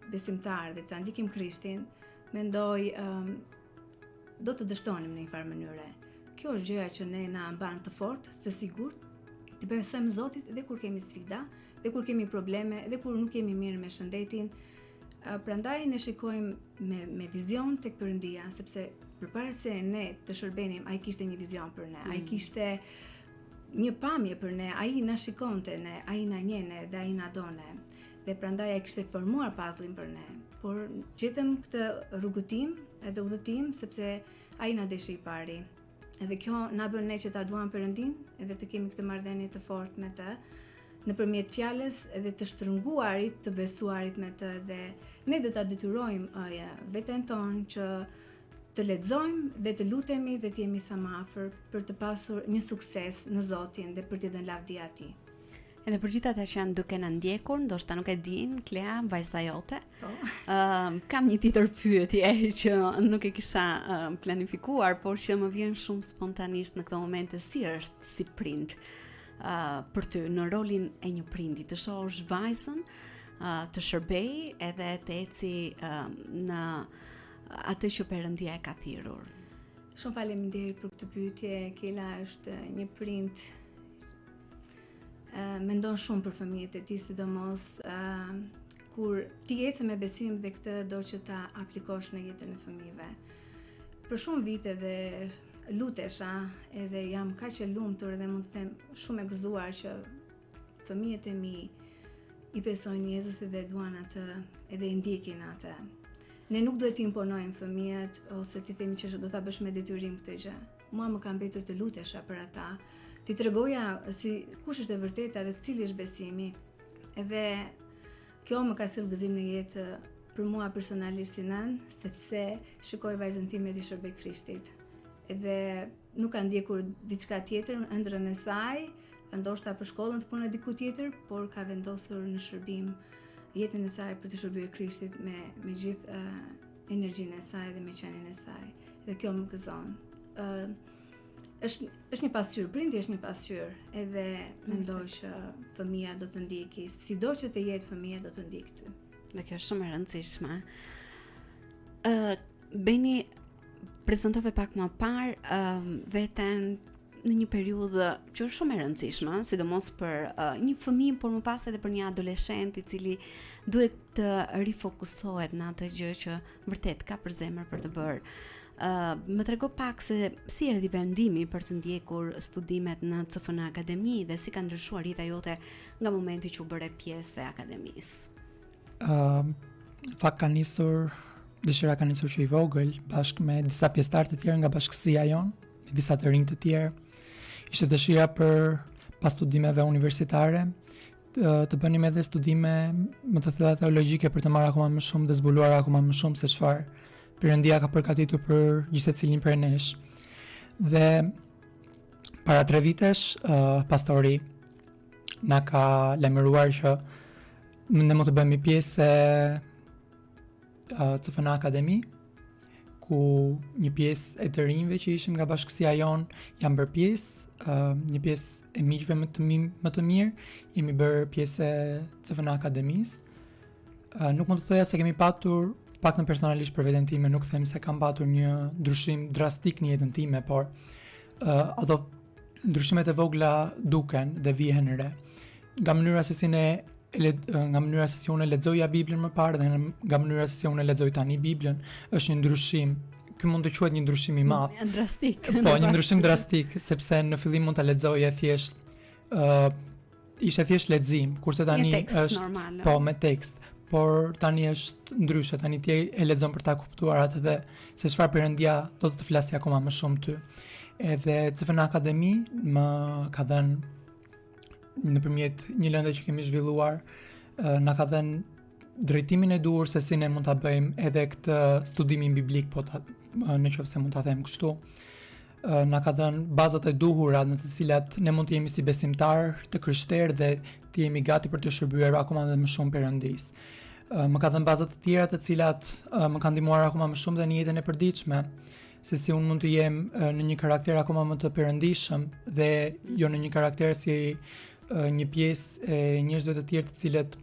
besimtar dhe të ndikim Krishtin, mendoj do të dështonim në një farë mënyre. Kjo është gjëja që ne na mban të fortë, të sigurt, të besojmë Zotit edhe kur kemi sfida, edhe kur kemi probleme, edhe kur nuk jemi mirë me shëndetin. Prandaj ne shikojmë me vizion tek Perëndia, sepse përpara se ne të shërbenim, ai kishte një vizion për ne, ai kishte një pamje për ne, ai na shikonte ne, ai na njeh dhe ai na done. Dhe prandaj ai kishte formuar puzzle-in për ne. Por gjetëm këtë rrugëtim edhe udhëtim sepse ai na deshi i pari. Edhe kjo na bën ne që ta duam Perëndin, edhe të kemi këtë marrëdhënie të fortë me të, nëpërmjet fjalës edhe të shtrënguarit, të besuarit me të, dhe ne do ta detyrojmë veten tonë që të lexojmë dhe të lutemi dhe të jemi sa më afër për të pasur një sukses në Zotin dhe për t'i dhënë lavdi atij. Edhe për gjithë ata që janë duke na ndjekur, ndoshta nuk e din, Klea, vajza jote. Kam një tjetër pyetje që nuk e kisha planifikuar, por që më vjen shumë spontanisht në këto momente, si është si prind për ty në rolin e një prindi, të shohësh vajzën të shërbej edhe të eci në atë që Perëndia e ka thirrur. Shumë faleminderit për këtë pyetje. Kela është një prind mendon shumë për fëmijët e tij, sidomos kur ti ecë me besim dhe këtë do që ta aplikosh në jetën e fëmijëve. Për shumë vite dhe lutesha, edhe jam kaq e lumtur dhe mund të them shumë e gëzuar që fëmijët e mi i besojnë Jezusit dhe duan atë edhe i ndjekin atë. Ne nuk duhet të imponojmë fëmijët ose të themi që do ta bësh me detyrim këtë gjë. Mua më ka mbetur të lutesha për ata, ti tregoja si kush është e vërteta dhe cili është besimi. Edhe kjo më ka sjellë gëzim në jetë për mua personalisht si nën, sepse shikoj vajzën time të shërbej Krishtit. Edhe nuk ka ndjekur diçka tjetër ëndrrën e saj, ndoshta për shkollën të punë diku tjetër, por ka vendosur në shërbim jetën e saj për të shërbyer Krishtit me gjithë energjinë e saj dhe me qenin e saj. Dhe kjo më gëzon. Është një pasqyrë, prindi është një pasqyrë, edhe mendoj që fëmia do të ndjeki, sido që të jetë fëmia do të ndjekë ty. Dhe kjo është shumë e rëndësishme. Beni prezantove pak më parë veten në një periudhë që është shumë e rëndësishme, sidomos për një fëmijë, por më pas edhe për një adoleshent i cili duhet të rifokusohet në atë gjë që vërtet ka për zemër për të bërë. Më trego pak se si erdhi vendimi për të ndjekur studimet në CFN Akademi dhe si ka ndryshuar jeta jote nga momenti që u bëre pjesë e akademisë. Fakt ka nisur, dëshira ka nisur që i vogël, bashkë me disa pjesëtarë të tjerë nga bashkësia jonë, me disa të rinj të tjerë. Ishte dëshira për pas studimeve universitare, të bënim edhe studime më të thella teologjike për të marrë akoma më shumë dhe zbuluar akoma më shumë se çfarë Perëndia ka përgatitur për gjithsecilin prej nesh. Dhe para 3 vitesh, pastori na ka lajmëruar që ne mund të bëhemi pjesë e CFN Akademi, ku një pjesë e të rinjve që ishim nga bashkësia jonë jam bërë pjesë, një pjesë e miqve më të mirë, jemi bërë pjesë e CFN Akademisë. Nuk mund të thoja se kemi patur, pak në personalisht për veten time, nuk them se kam patur një ndryshim drastik në jetën time, por ato ndryshimet e vogla duken dhe vihen re. Nga mënyra se si unë lexoja Biblën më parë dhe nga mënyra se si unë lexoj tani Biblën, është një ndryshim. Ky mund të quhet një ndryshim i madh. Drastik. Po, një ndryshim drastik, sepse në fillim mund ta lexoje thjesht ishte thjesht lexim, kurse tani është normal, po me tekst, por tani është ndryshe, tani ti e lexon për ta kuptuar atë dhe se çfarë Perëndia do të flasë akoma më shumë ty. Edhe CFN Akademi më ka dhënë nëpërmjet një lëndë që kemi zhvilluar, na ka dhënë drejtimin e duhur se si ne mund ta bëjmë edhe këtë studimin biblik, po nëse mund ta them kështu. Na ka dhënë bazat e duhura në të cilat ne mund të jemi si besimtar të krishterë dhe të jemi gati për të shërbyer akoma dhe më shumë Perëndisë. Më ka dhënë baza të tjera të cilat më kanë ndihmuar akoma më shumë dhe në jetën e përditshme, se si unë mund të jem në një karakter akoma më të perëndishëm dhe jo në një karakter si një pjesë e njerëzve të tjerë të cilët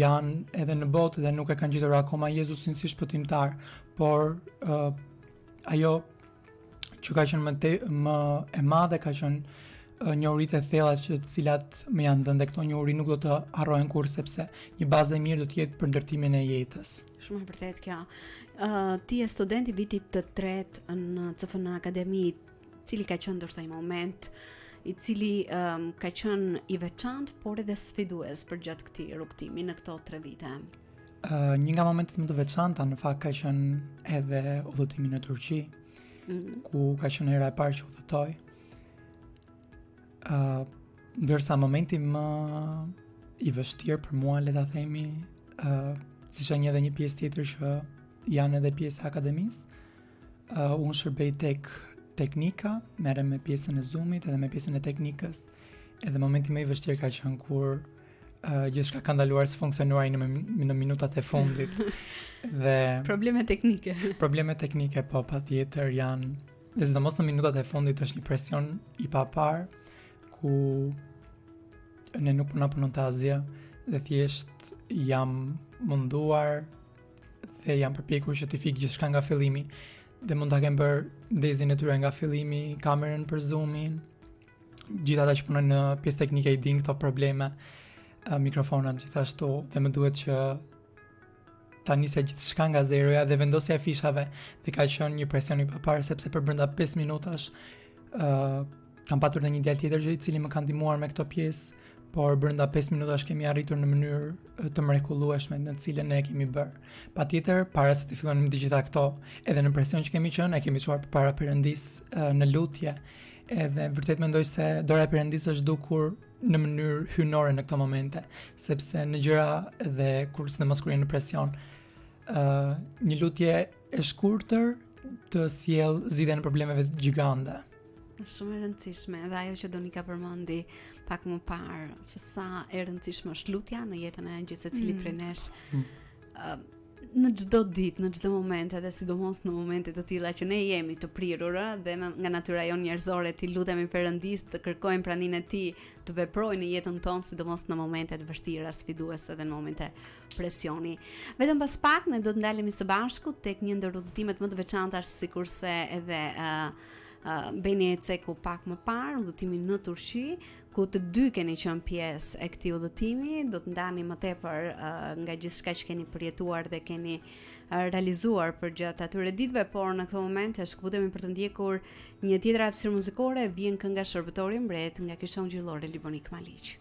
janë edhe në botë dhe nuk e kanë gjetur akoma Jezusin si shpëtimtar, por ajo që ka qenë më e madhe ka qenë njohuritë e thella të cilat më janë dhënë dhe këto njohuri nuk do të harrohen kurrë sepse një bazë e mirë do të jetë për ndërtimin e jetës. Shumë e vërtetë kjo. Ti je student i vitit të tretë në CFN Akademi, cili ka qenë ndoshta një moment i cili ka qenë i veçantë, por edhe sfidues për gjatë këtij rrugtimi në këto 3 vite. Një nga momentet më të veçanta në fakt ka qenë edhe udhëtimi në Turqi, ku ka qenë hera e parë që udhëtoj. Ndërsa momenti më i vështirë për mua, le ta themi, siç e njeh edhe një pjesë tjetër që janë edhe pjesë e akademisë, unë shërbej tek teknika, merrem me pjesën e Zoomit edhe me pjesën e teknikës. Edhe momenti më i vështirë ka qenë kur gjithçka ka ndaluar së funksionuar në minutat e fundit. Dhe probleme teknike po patjetër janë, dhe sidomos në minutat e fundit është një presion i papar ku ne nuk punon të asgjë dhe thjesht jam munduar dhe jam përpjekur që t'i fik gjithçka nga fillimi. Dhe mund ta kem bërë ndezin e tyre nga fillimi, kamerën për Zoomin. Gjithë ata që punojnë në pjesë teknike i din këto probleme, mikrofonat gjithashtu, dhe më duhet që ta nisja gjithçka nga zeroja dhe vendosja e fishave, dhe ka qenë një presion i papar sepse për brenda 5 minutash kam patur edhe një djalë tjetër i cili më ka ndihmuar me këto pjesë, por brenda 5 minutash kemi arritur në mënyrë të mrekullueshme në cilën ne kemi bërë. Patjetër, para se të fillonim të gjitha këto, edhe në presion që kemi qenë, e kemi çuar përpara Perëndisë në lutje. Edhe vërtet mendoj se dora e Perëndisë është dukur në mënyrë hynore në këto momente, sepse në gjëra dhe kur sidomos kur je në presion, një lutje e shkurtër të sjell zgjidhjen e problemeve gjigande. Shumë e rëndësishme, dhe ajo që Donika përmendi pak më parë, se sa e rëndësishme është lutja në jetën e gjithsecilit prej nesh. Në çdo ditë, në çdo moment, edhe sidomos në momente të tilla që ne jemi të prirur dhe nga natyra jonë njerëzore, ti lutemi Perëndisë, të kërkojmë praninë e Tij, të veprojë në jetën tonë, sidomos në momente të vështira, sfiduese dhe në momente presioni. Vetëm pas pak ne do të ndalemi së bashku tek një ndër udhëtimet më të veçanta, sikurse edhe Beni Eceku pak më parë, udhëtimin në Turqi, ku të dy keni qenë pjesë e këtij udhëtimi. Do të ndani më tepër nga gjithçka që keni përjetuar dhe keni realizuar për gjatë atyre ditëve, por në këtë moment e shkëputemi për të ndjekur një tjetër hapësirë muzikore, vjen kënga Shërbëtori Mbret nga Kishon Gjyllore Libonik Maliq.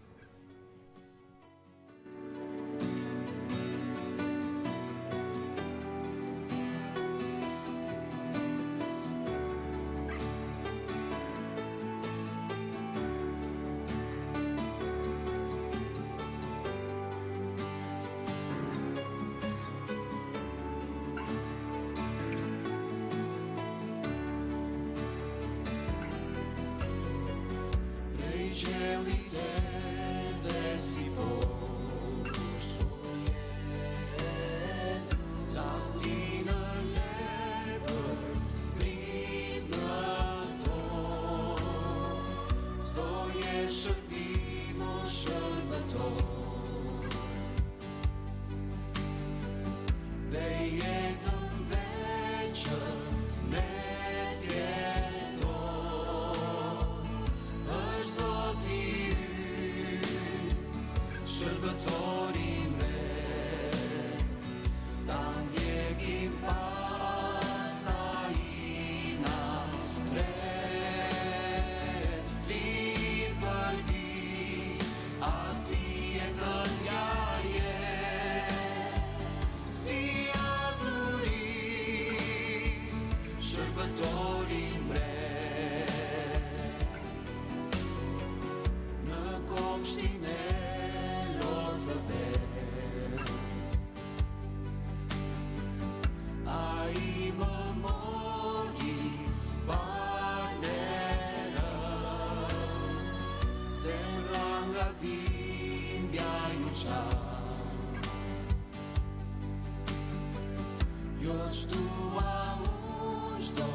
Jo qëtua unë qdo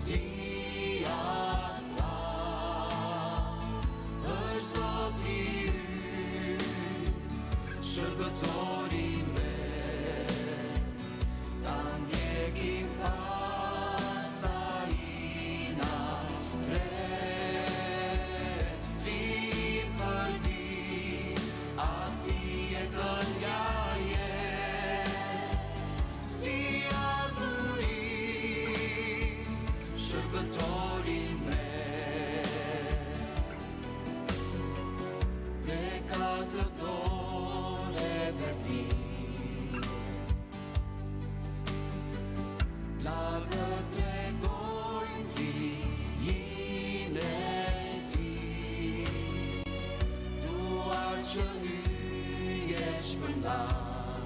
ti atë tha, është Zoti ynë, shërbëtori me, ta ndjekim pasajina tret, flim për ti, ati jetën nga si adhuri, shërbëtorin me, plekat të dore dhe pi, plagët tregojnë flijin e ti, duar që hyje shpërndan,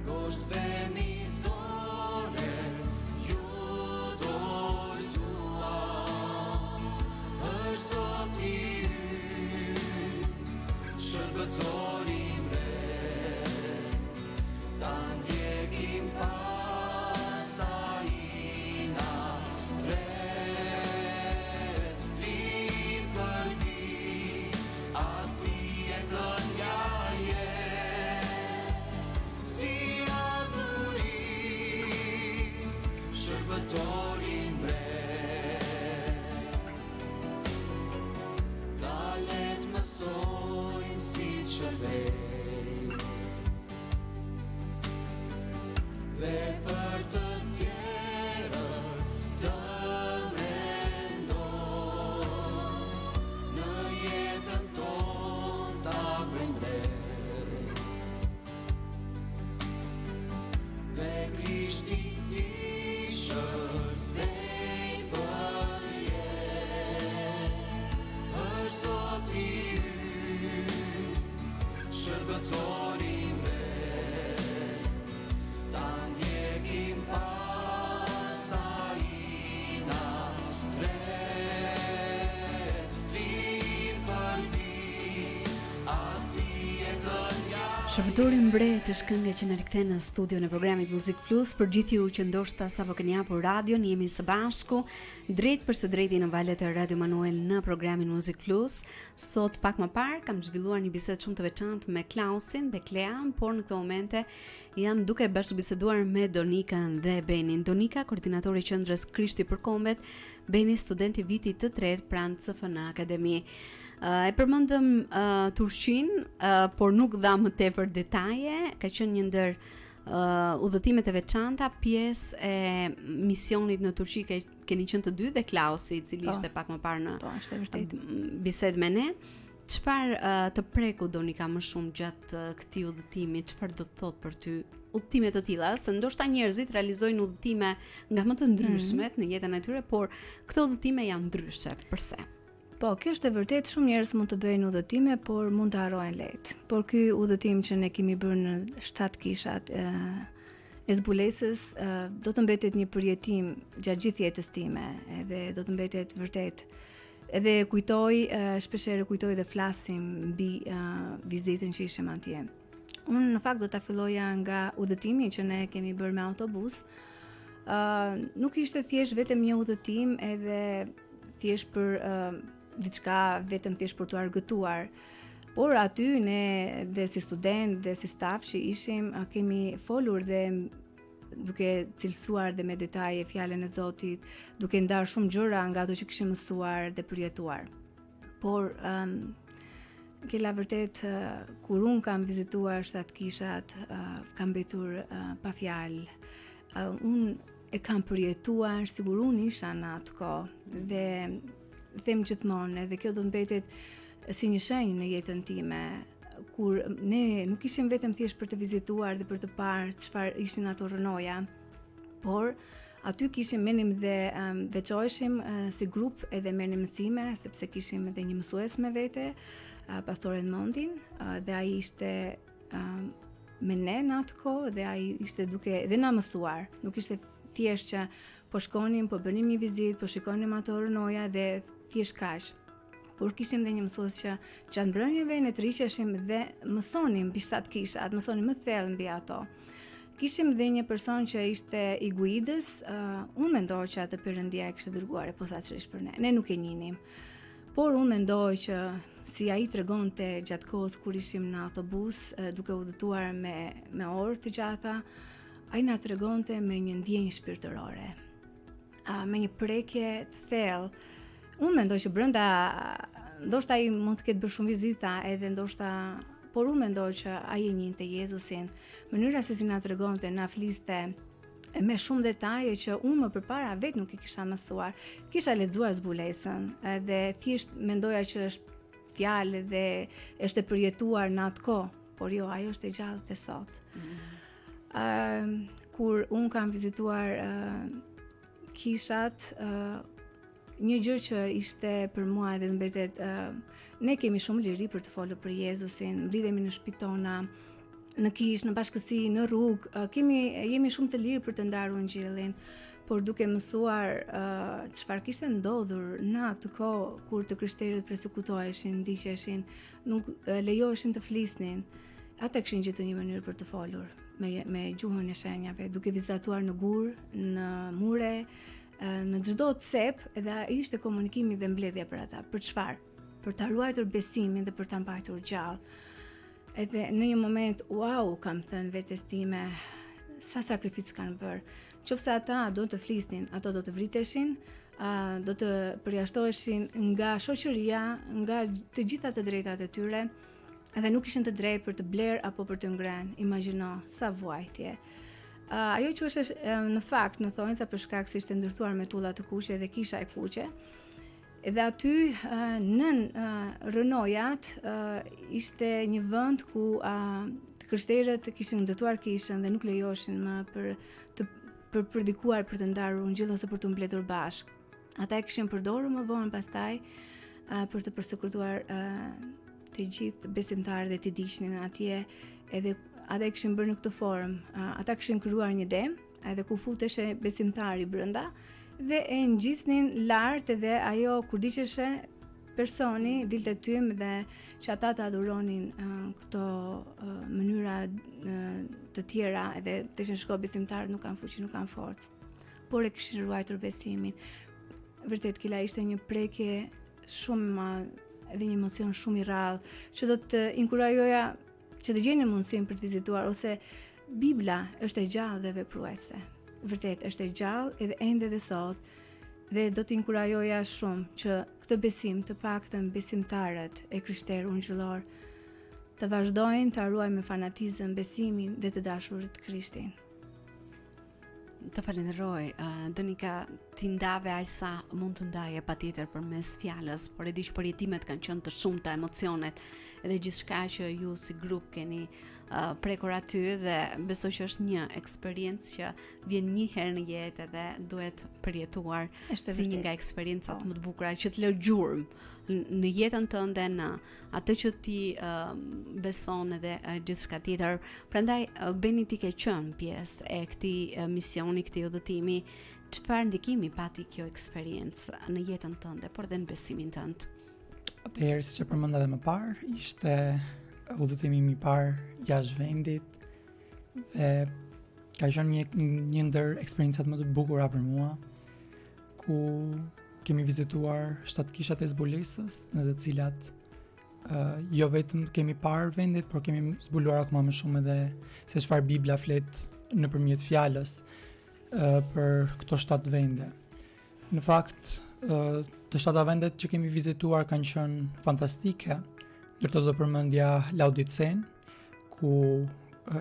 gosht femizore, ju dorëzua, është Zoti ynë, shërbëtori me, ta ndjekim pasajina tret, flim për ti, ati jetën nga si adhuri, shërbëtorin me, lalet mësojnë si të shërbej, dhe për të tjerët të mendon, në jetën ton ta bëjmë dhe Krishti ti shërbej për jetë, është Zoti ynë, shërbëtori me, ta ndjekim pasajina tret, flim për ti, ati jetën nga Shërbëtori mbret është kënga që na rikthen në studion e programit Muzik Plus. Për gjithë ju që ndoshta sapo keni hapur radion, jemi së bashku drejt për së drejti në valët e Radio Manuel në programin Muzik Plus. Sot pak më parë kam zhvilluar një bisedë shumë të veçantë me Klausin dhe Klean, por në këtë momente jam duke bashkëbiseduar me Donikën dhe Benin. Donika, koordinatori i qendrës Krishti për Kombet, Beni, studenti vitit të tretë pranë CFN Akademi. E përmendëm Turqinë, por nuk dha më tepër detaje. Ka qenë një ndër udhëtimet e veçanta, pjesë e misionit në Turqi keni qenë të dy dhe Klausi, i cili ishte pak më parë në bisedë me ne. Çfarë të preku Donika më shumë gjatë këtij udhëtimi? Çfarë do të thotë për ty udhëtime të tilla? Se ndoshta njerëzit realizojnë udhëtime nga më të ndryshmet në jetën e tyre, por këto udhëtime janë ndryshe. Përse? Po, kjo është e vërtet, shumë njerëz mund të bëjnë udhëtime, por mund të harrojnë lehtë. Por ky udhëtim që ne kemi bërë në 7 kishat e zbulesës, do të mbetet një përjetim gjatë gjithë jetës time, edhe do të mbetet vërtet. Edhe shpeshherë kujtoj dhe flasim mbi vizitën që ishim atje. Unë në fakt do ta filloja nga udhëtimi që ne kemi bërë me autobus. Nuk ishte thjesht vetëm një udhëtim, edhe thjesht për diçka vetëm thjesht për të argëtuar. Por aty ne dhe si student dhe si staf që ishim, kemi folur dhe duke cilësuar dhe me detaje fjalën e Zotit, duke ndarë shumë gjëra nga ato që kishim mësuar dhe përjetuar. Por kella vërtet kur unë kam vizituar 7 kishat, kam mbetur pa fjalë. Unë e kam përjetuar, sigur unë isha në atë kohë dhe them gjithmonë, dhe kjo do të mbetet si një shenjë në jetën time, kur ne nuk ishim vetëm thjesht për të vizituar dhe për të parë çfarë ishin ato rënoja, por aty menim dhe veçoheshim si grup edhe merrnim mësime, sepse kishim edhe një mësues me vete, pastoren Mondin, dhe ai ishte me ne në atë kohë dhe ai ishte duke dhe na mësuar. Nuk ishte thjesht që po shkonim, po bënim një vizitë, po shikonim ato rënoja dhe thjesht kaq. por kishim dhe një mësues që gjatë mbrëmjeve ne të riqeshim dhe mësonim mbi 7 kishat, mësonim më thellë mbi ato. Kishim dhe një person që ishte i guidës, unë mendoj që atë Perëndia e kishte dërguar posaçërisht për ne. Ne nuk e njinim. Por unë mendoj që si ai tregonte gjatë kohës kur ishim në autobus duke udhëtuar me orë të gjata, ai na tregonte me një ndjenjë shpirtërore, me një prekje të thellë. Unë mendoj që brenda, ndoshta ai mund të ketë bërë shumë vizita edhe ndoshta, por unë mendoj që ai e njinte Jezusin. Mënyra se si na tregonte, na fliste me shumë detaje që unë më përpara vetë nuk i kisha mësuar. Kisha lexuar zbulesën edhe thjesht mendoja që është fjalë dhe është e përjetuar në atë kohë, por jo, ajo është e gjallë te sot. Kur unë kam vizituar kishat, një gjë që ishte për mua edhe mbetet, ne kemi shumë liri për të folur për Jezusin, mblidhemi në shtëpitë tona, në kishë, në bashkësi, në rrugë, jemi shumë të lirë për të ndarë ungjillin, por duke mësuar çfarë kishte ndodhur në atë kohë kur të krishterët përsekutoheshin, ndiqeshin, nuk lejoheshin të flisnin, ata kishin gjetur një mënyrë për të folur me gjuhën e shenjave, duke vizatuar në gur, në mure, në çdo cep, edhe ishte komunikimi dhe mbledhja për ata. Për çfarë? Për ta ruajtur besimin dhe për ta mbajtur gjallë. Edhe në një moment, wow, kam thënë vetes time, sa sakrificë kanë bërë. Qofse ata do të flisnin, ato do të vriteshin, do të përjashtoheshin nga shoqëria, nga të gjitha të drejtat e tyre, edhe nuk ishin të drejtë për të blerë apo për të ngrënë. Imagjino sa vuajtje. Ajo quhej në fakt në thonjza për shkak se ishte ndërtuar me tulla të kuqe dhe kisha e kuqe. Edhe aty nën rënojat ishte një vend ku të krishterët kishin ndërtuar kishën dhe nuk lejoheshin më për predikuar, për të ndarur ungjillin ose për të mbledhur bashkë. Ata e kishin përdorur më vonë pastaj për të përsekutuar të gjithë besimtarët dhe të diqnin atje, edhe ata e kishin bërë në këtë formë. Ata kishin krijuar një dem, edhe ku futeshe besimtari brenda, dhe e ngjisnin lart edhe ajo kur diqeshe personi dilte tym dhe që ata të adhuronin këto mënyra të tjera edhe të ishin shko besimtarët nuk kanë fuqi, nuk kanë forcë, por e kishin ruajtur besimin. Vërtet Kila ishte një prekje shumë edhe një emocion shumë i rrallë që do të inkurajoja që të gjeni mundësinë për të vizituar, ose Bibla është e gjallë dhe vepruese. Vërtet është e gjallë edhe ende dhe sot, dhe do të inkurajoja shumë që këtë besim, të paktën besimtarët e krishterë ungjillor të vazhdojnë të ruajnë me fanatizëm besimin dhe të dashurit Krishtin. Të falenderoj, Donika, ti ndave aq sa mund të ndaje patjetër përmes fjalës, por e di që përjetimet kanë qenë të shumta, emocionet edhe gjithçka që ju si grup keni prekur aty, dhe besoj që është një eksperiencë që vjen një herë në jetë edhe duhet përjetuar si një nga eksperiencat më të bukura që të lë gjurmë në jetën tënde, në atë që ti beson edhe gjithçka tjetër. Prandaj Beni, ti ke qenë pjesë e këtij misioni, këtij udhëtimi, çfarë ndikimi pati kjo eksperiencë në jetën tënde, por edhe në besimin tënd? Atëherë, siç e përmenda edhe më parë, ishte udhëtimi i parë jashtë vendit dhe ka qenë një ndër eksperiencat më të bukura për mua, ku kemi vizituar 7 kishat e zbulesës, në të cilat jo vetëm kemi parë vendit, por kemi zbuluar akoma më shumë edhe se çfarë Bibla flet nëpërmjet fjalës për këto 7 vende. Në fakt, të 7 vendet që kemi vizituar kanë qenë fantastike. Ndërto do përmendja Laodicen, ku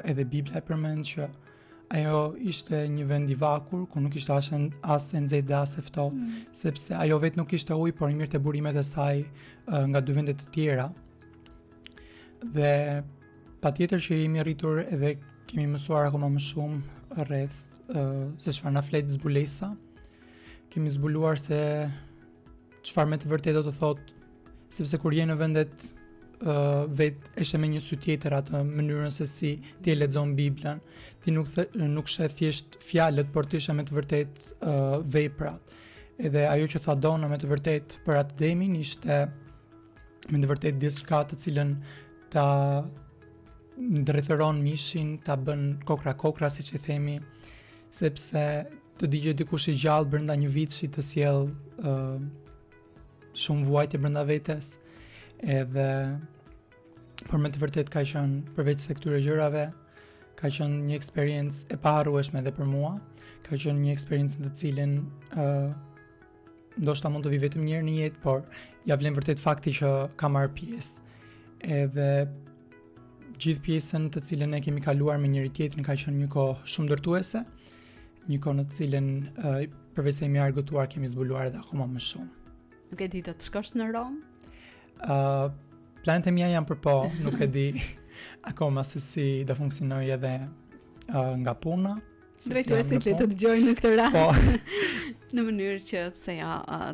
edhe Bibla e përmend që ajo ishte një vend i vakur, ku nuk ishte as e nxehtë dhe as e ftohtë, sepse ajo vetë nuk ishte ujë, por i mirë të burimet e saj nga 2 vende të tjera. Dhe patjetër që jemi arritur edhe kemi mësuar akoma më shumë rreth se çfarë na flet zbulesa. Kemi zbuluar se çfarë me të vërtetë do të thotë, sepse kur je në vendet vetë eshe me një sy tjetër atë mënyrën se si ti e lexon Biblën, ti nuk sheh thjesht fjalët, por ti sheh me të vërtetë veprat. Edhe ajo që tha Dona me të vërtetë për atë demin ishte me të vërtet diçka të cilën ta ndërthoron mishin, ta bën kokra siç e themi, sepse të digje dikush i gjallë brenda një vitshi të sjell shumë vuajtje brenda vetes, edhe por me të vërtet ka qenë përveç se këtyre gjërave, ka qenë një eksperiencë e paharrueshme edhe për mua, ka qenë një eksperiencë në të cilën ndoshta mund të vi vetëm një herë në jetë, por ja vlen vërtet fakti që kam marrë pjesë. Edhe gjithë pjesën të cilën e kemi kaluar me njëri tjetrin ka qenë një kohë shumë ndërtuese, një kohë në të cilën përveç se jemi argëtuar kemi zbuluar edhe akoma më shumë. Nuk e di të shkosh në Rom? Planet e mia janë për po, nuk e di akoma se si do funksionoj edhe nga puna. Drejtuesit le të dëgjojnë në këtë rast. Po. Në mënyrë që pse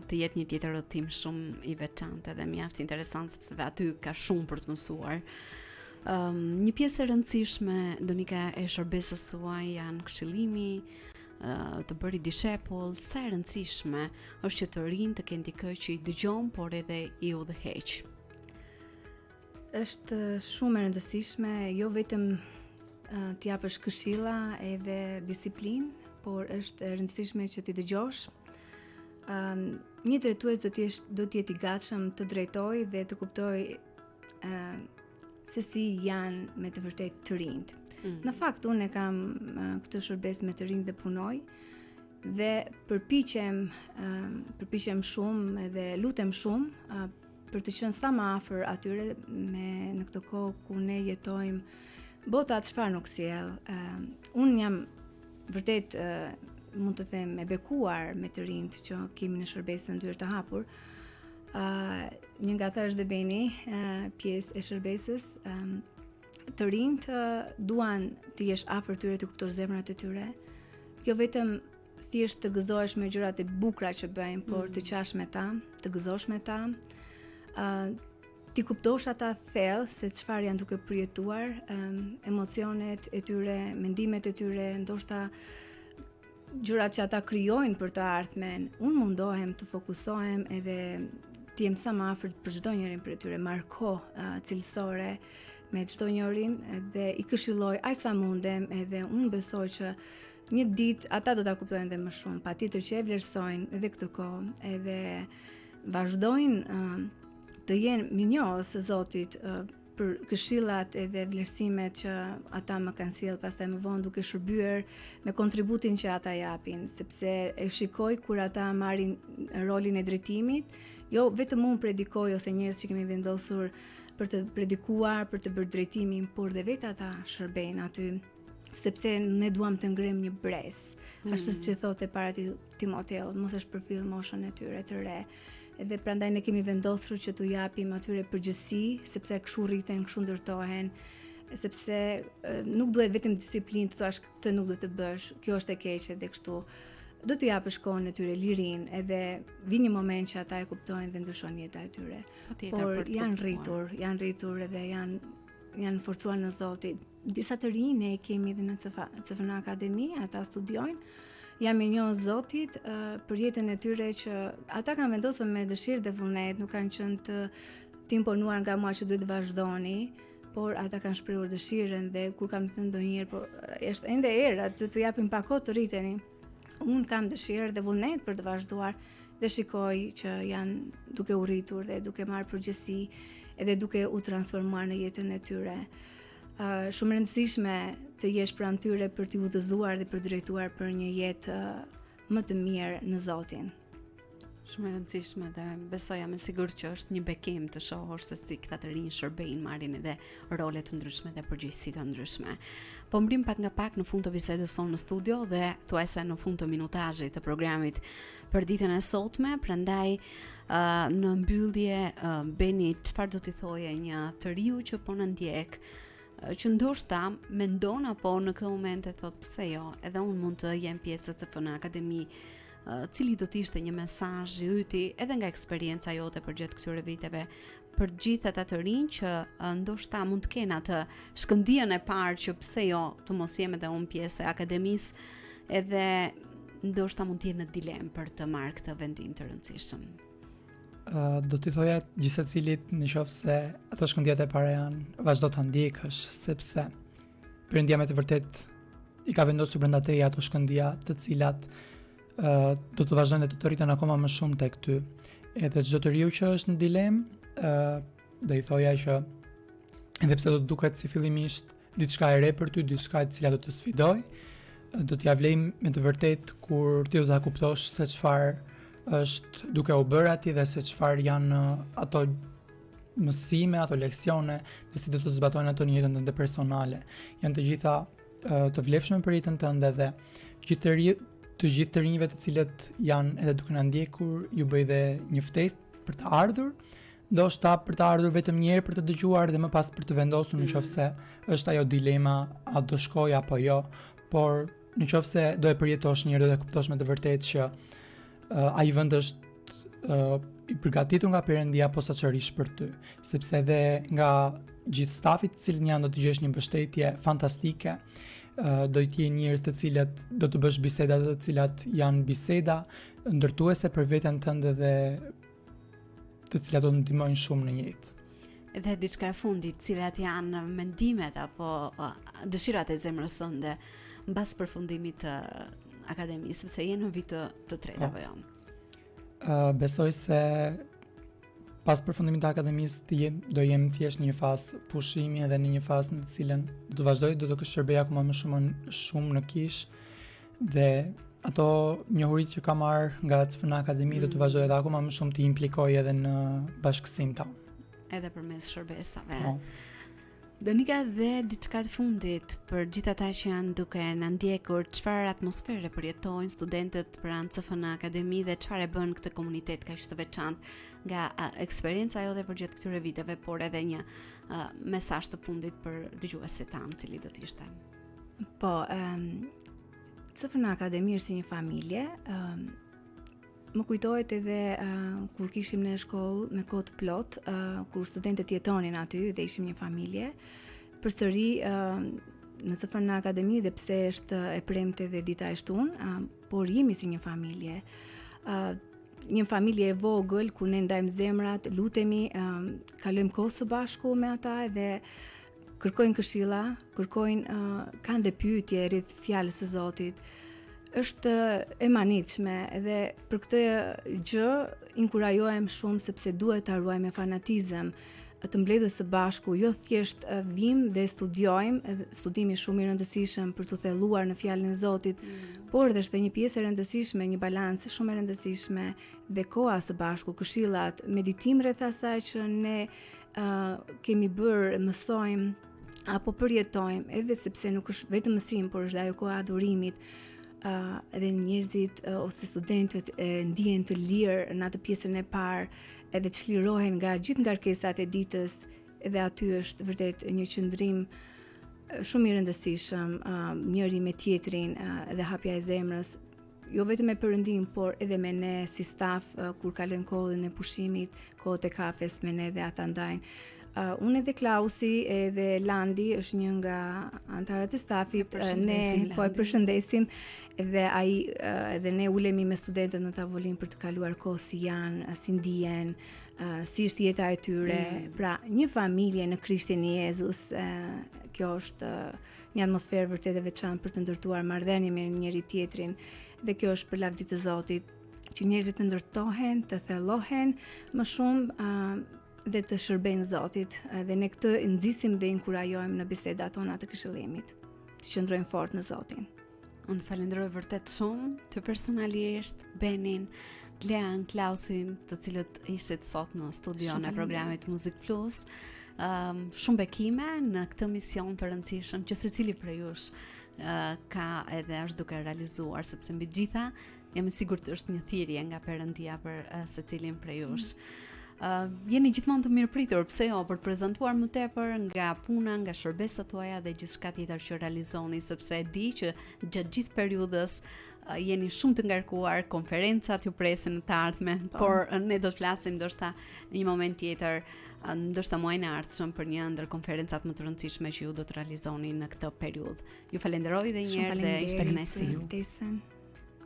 të jetë një tjetër udhëtim shumë i veçantë dhe mjaft interesant sepse dhe aty ka shumë për të mësuar. Një pjesë e rëndësishme Donika e shërbesës suaj janë këshillimi, të bëri dishepull, sa e rëndësishme është që të rinë të kenë dikë që i dëgjon, por edhe i udhëheq. Është shumë e rëndësishme, jo vetëm t'i japësh këshilla edhe disiplinë, por është e rëndësishme që t'i dëgjosh. Një drejtues do të jetë i gatshëm të drejtojë dhe të kuptojë se si janë me të vërtet të rinjt. Në fakt, unë e kam këtë shërbes me të rinj dhe punoj dhe përpiqem shumë edhe lutem shumë për të qenë sa më afër atyre në këtë kohë ku ne jetojmë bota çfarë nuk sjell. Unë jam vërtet mund të them e bekuar me të rinjt që kemi në shërbesën Dyer të hapur. Një nga ata është dhe Beni, pjesë e shërbesës. Të rinjt duan të jesh afër tyre, të kuptosh zemrat e tyre. Jo vetëm thjesht të gëzohesh me gjërat e bukura që bëjnë, por të qash me ta, të gëzosh me ta. Ti kuptosh ata thellë se çfarë janë duke përjetuar, emocionet e tyre, mendimet e tyre, ndoshta gjërat që ata krijojnë për të ardhmen. Unë mundohem të fokusohem edhe të jem sa më afër për çdo njërin prej tyre, marr kohë cilësore me çdo njërin dhe i këshilloj aq sa mundem, edhe unë besoj që një ditë ata do ta kuptojnë edhe më shumë, patjetër që e vlerësojnë edhe këtë kohë, edhe vazhdojnë të jenë mirënjohës së Zotit për këshillat edhe vlerësimet që ata më kanë sjellë pastaj më vonë duke shërbyer me kontributin që ata japin, sepse e shikoj kur ata marrin rolin e drejtimit, jo vetëm unë predikoj ose njerëz që kemi vendosur për të predikuar, për të bërë drejtimin, por dhe vetë ata shërbejnë aty, sepse ne duam të ngrem një brez. Ashtu siç thotë para Timoteu, mos është përfill moshën e tyre të re. Edhe prandaj ne kemi vendosur që t'u japim atyre përgjegjësi, sepse kështu rriten, kështu ndërtohen, sepse nuk duhet vetëm disiplinë të thash këtë nuk duhet të bësh, kjo është e keqe dhe kështu. Do t'i japësh kohën e tyre, lirinë, edhe vi një moment që ata e kuptojnë dhe ndryshon jeta e tyre. Por janë rritur edhe janë forcuar në Zotin. Disa të rinj ne kemi edhe në CFN Akademi, ata studiojnë. Jam i njohur Zotit për jetën e tyre që ata kanë vendosur me dëshirë dhe vullnet, nuk kanë qenë të imponuar nga mua që duhet të vazhdoni, por ata kanë shprehur dëshirën dhe kur kam thënë ndonjëherë, po është ende era, do t'ju japim pak kohë të rriteni. Unë kam dëshirë dhe vullnet për të vazhduar dhe shikoj që janë duke u rritur dhe duke marrë përgjegjësi edhe duke u transformuar në jetën e tyre. Shumë rëndësishme të jesh pranë tyre për t'i udhëzuar dhe për drejtuar për një jetë më të mirë në Zotin. Shumë e rëndësishme dhe besoja me sigurt që është një bekim të shohësh se si këta të rinj shërbejnë, marrin edhe role të ndryshme dhe përgjegjësi të ndryshme. Po mbrim pak nga pak në fund të bisedës sonë në studio dhe thuajse në fund të minutazhit të programit për ditën e sotme, prandaj në mbyllje Beni, çfarë do t'i thoje një të riu që po na ndjek, që ndoshta mendon apo në këtë moment e thot pse jo, edhe unë mund të jem pjesë e CFN Akademi, cili do të ishte një mesazh i yti edhe nga eksperjenca jote përgjatë këtyre viteve për gjithë ata të rinj që ndoshta mund të kenë atë shkëndijën e parë që pse jo të mos jem edhe unë pjesë e akademisë, edhe ndoshta mund të jenë në dilemë për të marrë këtë vendim të rëndësishëm. do t'i thoja gjithsecilit në qoftë se ato shkëndijat e para janë vazhdo ta ndjekësh, sepse Perëndia me të vërtet i ka vendosur brenda teje ato shkëndija të cilat do të vazhdojnë dhe të rriten akoma më shumë tek ty. Edhe çdo të riu që është në dilemë, do i thoja që edhe pse do të duket si fillimisht diçka e re për ty, diçka e cila do të sfidoj, do t'ja vlej me të vërtet kur ti do ta kuptosh se çfarë është duke u bërë aty dhe se çfarë janë ato mësime, ato leksione dhe si do të zbatojnë ato në jetën tënde personale. Janë të gjitha të vlefshme për jetën tënde dhe të gjithë të rinjve të cilët janë edhe duke na ndjekur ju bëj dhe një ftesë për të ardhur, ndoshta për të ardhur vetëm një herë për të dëgjuar dhe më pas për të vendosur nëse është ajo dilema a do shkoj apo jo, por nëse do e përjetosh një herë do të kuptosh me të vërtetë që ai vend është i përgatitur nga Perëndia posaçërisht për ty, sepse edhe nga gjithë stafit të cilët janë do të gjesh një mbështetje fantastike. Do të jenë njerëz të cilët do të bësh biseda të cilat janë biseda ndërtuese për veten tënde dhe të cilat do të ndihmojnë shumë në jetë. Edhe diçka e fundit, cilat janë mendimet apo dëshirat e zemrës sënde mbas përfundimit të akademisë, sepse je në vit të tretë apo jo? Besoj se pas përfundimit të akademisë do jem thjesht në një fazë pushimi edhe në një fazë në të cilën do të vazhdoj, do të shërbej akoma më shumë në kish dhe ato njohuritë që kam marrë nga CFN Akademi do të vazhdoj edhe akoma më shumë të implikoj edhe në bashkësinë tonë. Edhe përmes shërbesave. Donika, dhe diçka të fundit për gjithë ata që janë duke na ndjekur, çfarë atmosfere përjetojnë studentët pranë CFN Akademi dhe çfarë bën këtë komunitet kaq të veçantë nga eksperienca jote përgjatë këtyre viteve, por edhe një mesazh të fundit për dëgjuesit tanë, cili do të ishte? Po, CFN Akademi është si një familje. Më kujtohet edhe kur kishim në shkollë me kohë të plot, kur studentët jetonin aty dhe ishim një familje. Përsëri në CFN Akademi, dhe pse është e premte dhe dita e shtunë, por jemi si një familje. Një familje e vogël ku ne ndajmë zemrat, lutemi, kalojmë kohë së bashku me ata dhe kërkojnë këshilla, kanë dhe pyetje rreth fjalës së Zotit. Është e manitshme dhe për këtë gjë inkurajohem shumë sepse duhet ta ruajmë me fanatizëm të mbledhur së bashku, jo thjesht vim dhe studiojmë, studimi shumë i rëndësishëm për të thelluar në fjalën e Zotit, por është një pjesë e rëndësishme, një balancë shumë e rëndësishme dhe koha së bashku, këshillat, meditim rreth asaj që ne kemi bërë, mësojmë apo përjetojmë, edhe sepse nuk është vetëm mësim, por është ajo koha e adhurimit. Edhe njerëzit ose studentët ndihen të lirë në atë pjesën e parë edhe të çlirohen nga gjithë ngarkesat e ditës, edhe aty është vërtet një qëndrim shumë i rëndësishëm njëri me tjetrin dhe hapja e zemrës, jo vetëm me Perëndin, por edhe me ne si staf kur kalojnë kohën e pushimit, kohët e kafes me ne dhe ata ndajnë. Unë edhe Klausi edhe Landi është një nga antarët e stafit, ne po e përshëndesim dhe ai edhe ne ulemi me studentët në tavolinë për të kaluar kohë si janë, si ndihen, si është jeta e tyre. Pra, një familje në Krishtin Jezus, kjo është një atmosferë vërtet e veçantë për të ndërtuar marrëdhënie me njëri tjetrin dhe kjo është për lavdi të Zotit, që njerëzit të ndërtohen, të thellohen më shumë dhe të shërbejnë Zotit, dhe ne këtë nxisim dhe inkurajojmë në bisedat tona të këshillimit, të qëndrojmë fort në Zotin. Unë falenderoj vërtet shumë të personalisht Benin, Lean, Klausin, të cilët ishit sot në studion e programit Muzik Plus. Shumë bekime në këtë mision të rëndësishëm që secili prej jush ka edhe është duke realizuar, sepse mbi gjitha jam e sigurt është një thirrje nga Perëndia për secilin prej jush. Jeni gjithmonë të mirëpritur, pse jo, për të prezantuar më tepër nga puna, nga shërbesat tuaja dhe gjithçka tjetër që realizoni, sepse e di që gjatë gjithë periudhës jeni shumë të ngarkuar, konferencat ju presin në të ardhmen, por ne do të flasim ndoshta në një moment tjetër, ndoshta muajin e ardhshëm për një ndër konferencat më të rëndësishme që ju do të realizoni në këtë periudhë. Ju falenderoj edhe një herë dhe ishte kënaqësi.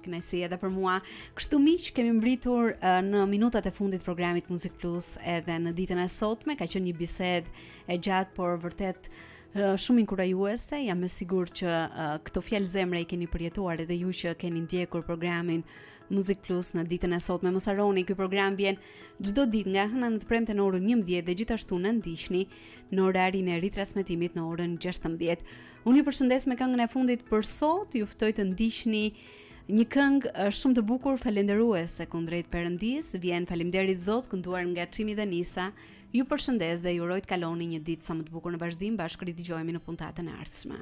Kënaqësi edhe për mua. Kështu miq, kemi mbritur në minutat e fundit programit Music Plus edhe në ditën e sotme. Ka qenë një bisedë e gjatë, por vërtet shumë inkurajuese. Jam e sigurt që këto fjalë zemre i keni përjetuar edhe ju që keni ndjekur programin Music Plus në ditën e sotme. Mos harroni, ky program vjen çdo ditë nga hëna në të premte në orën 11 dhe gjithashtu në ndiqni në orarin e ritransmetimit në orën 16. Unë ju përshëndes me këngën e fundit për sot. Ju ftoj të ndiqni një këngë shumë të bukur falendëruese kundrejt Perëndis. Vjen Faleminderit Zot, kënduar nga Çimi dhe Nisa. Ju përshëndes dhe ju uroj të kaloni një ditë sa më të bukur në vazhdim. Bashkë ridëgjojmë në puntatën e ardhshme.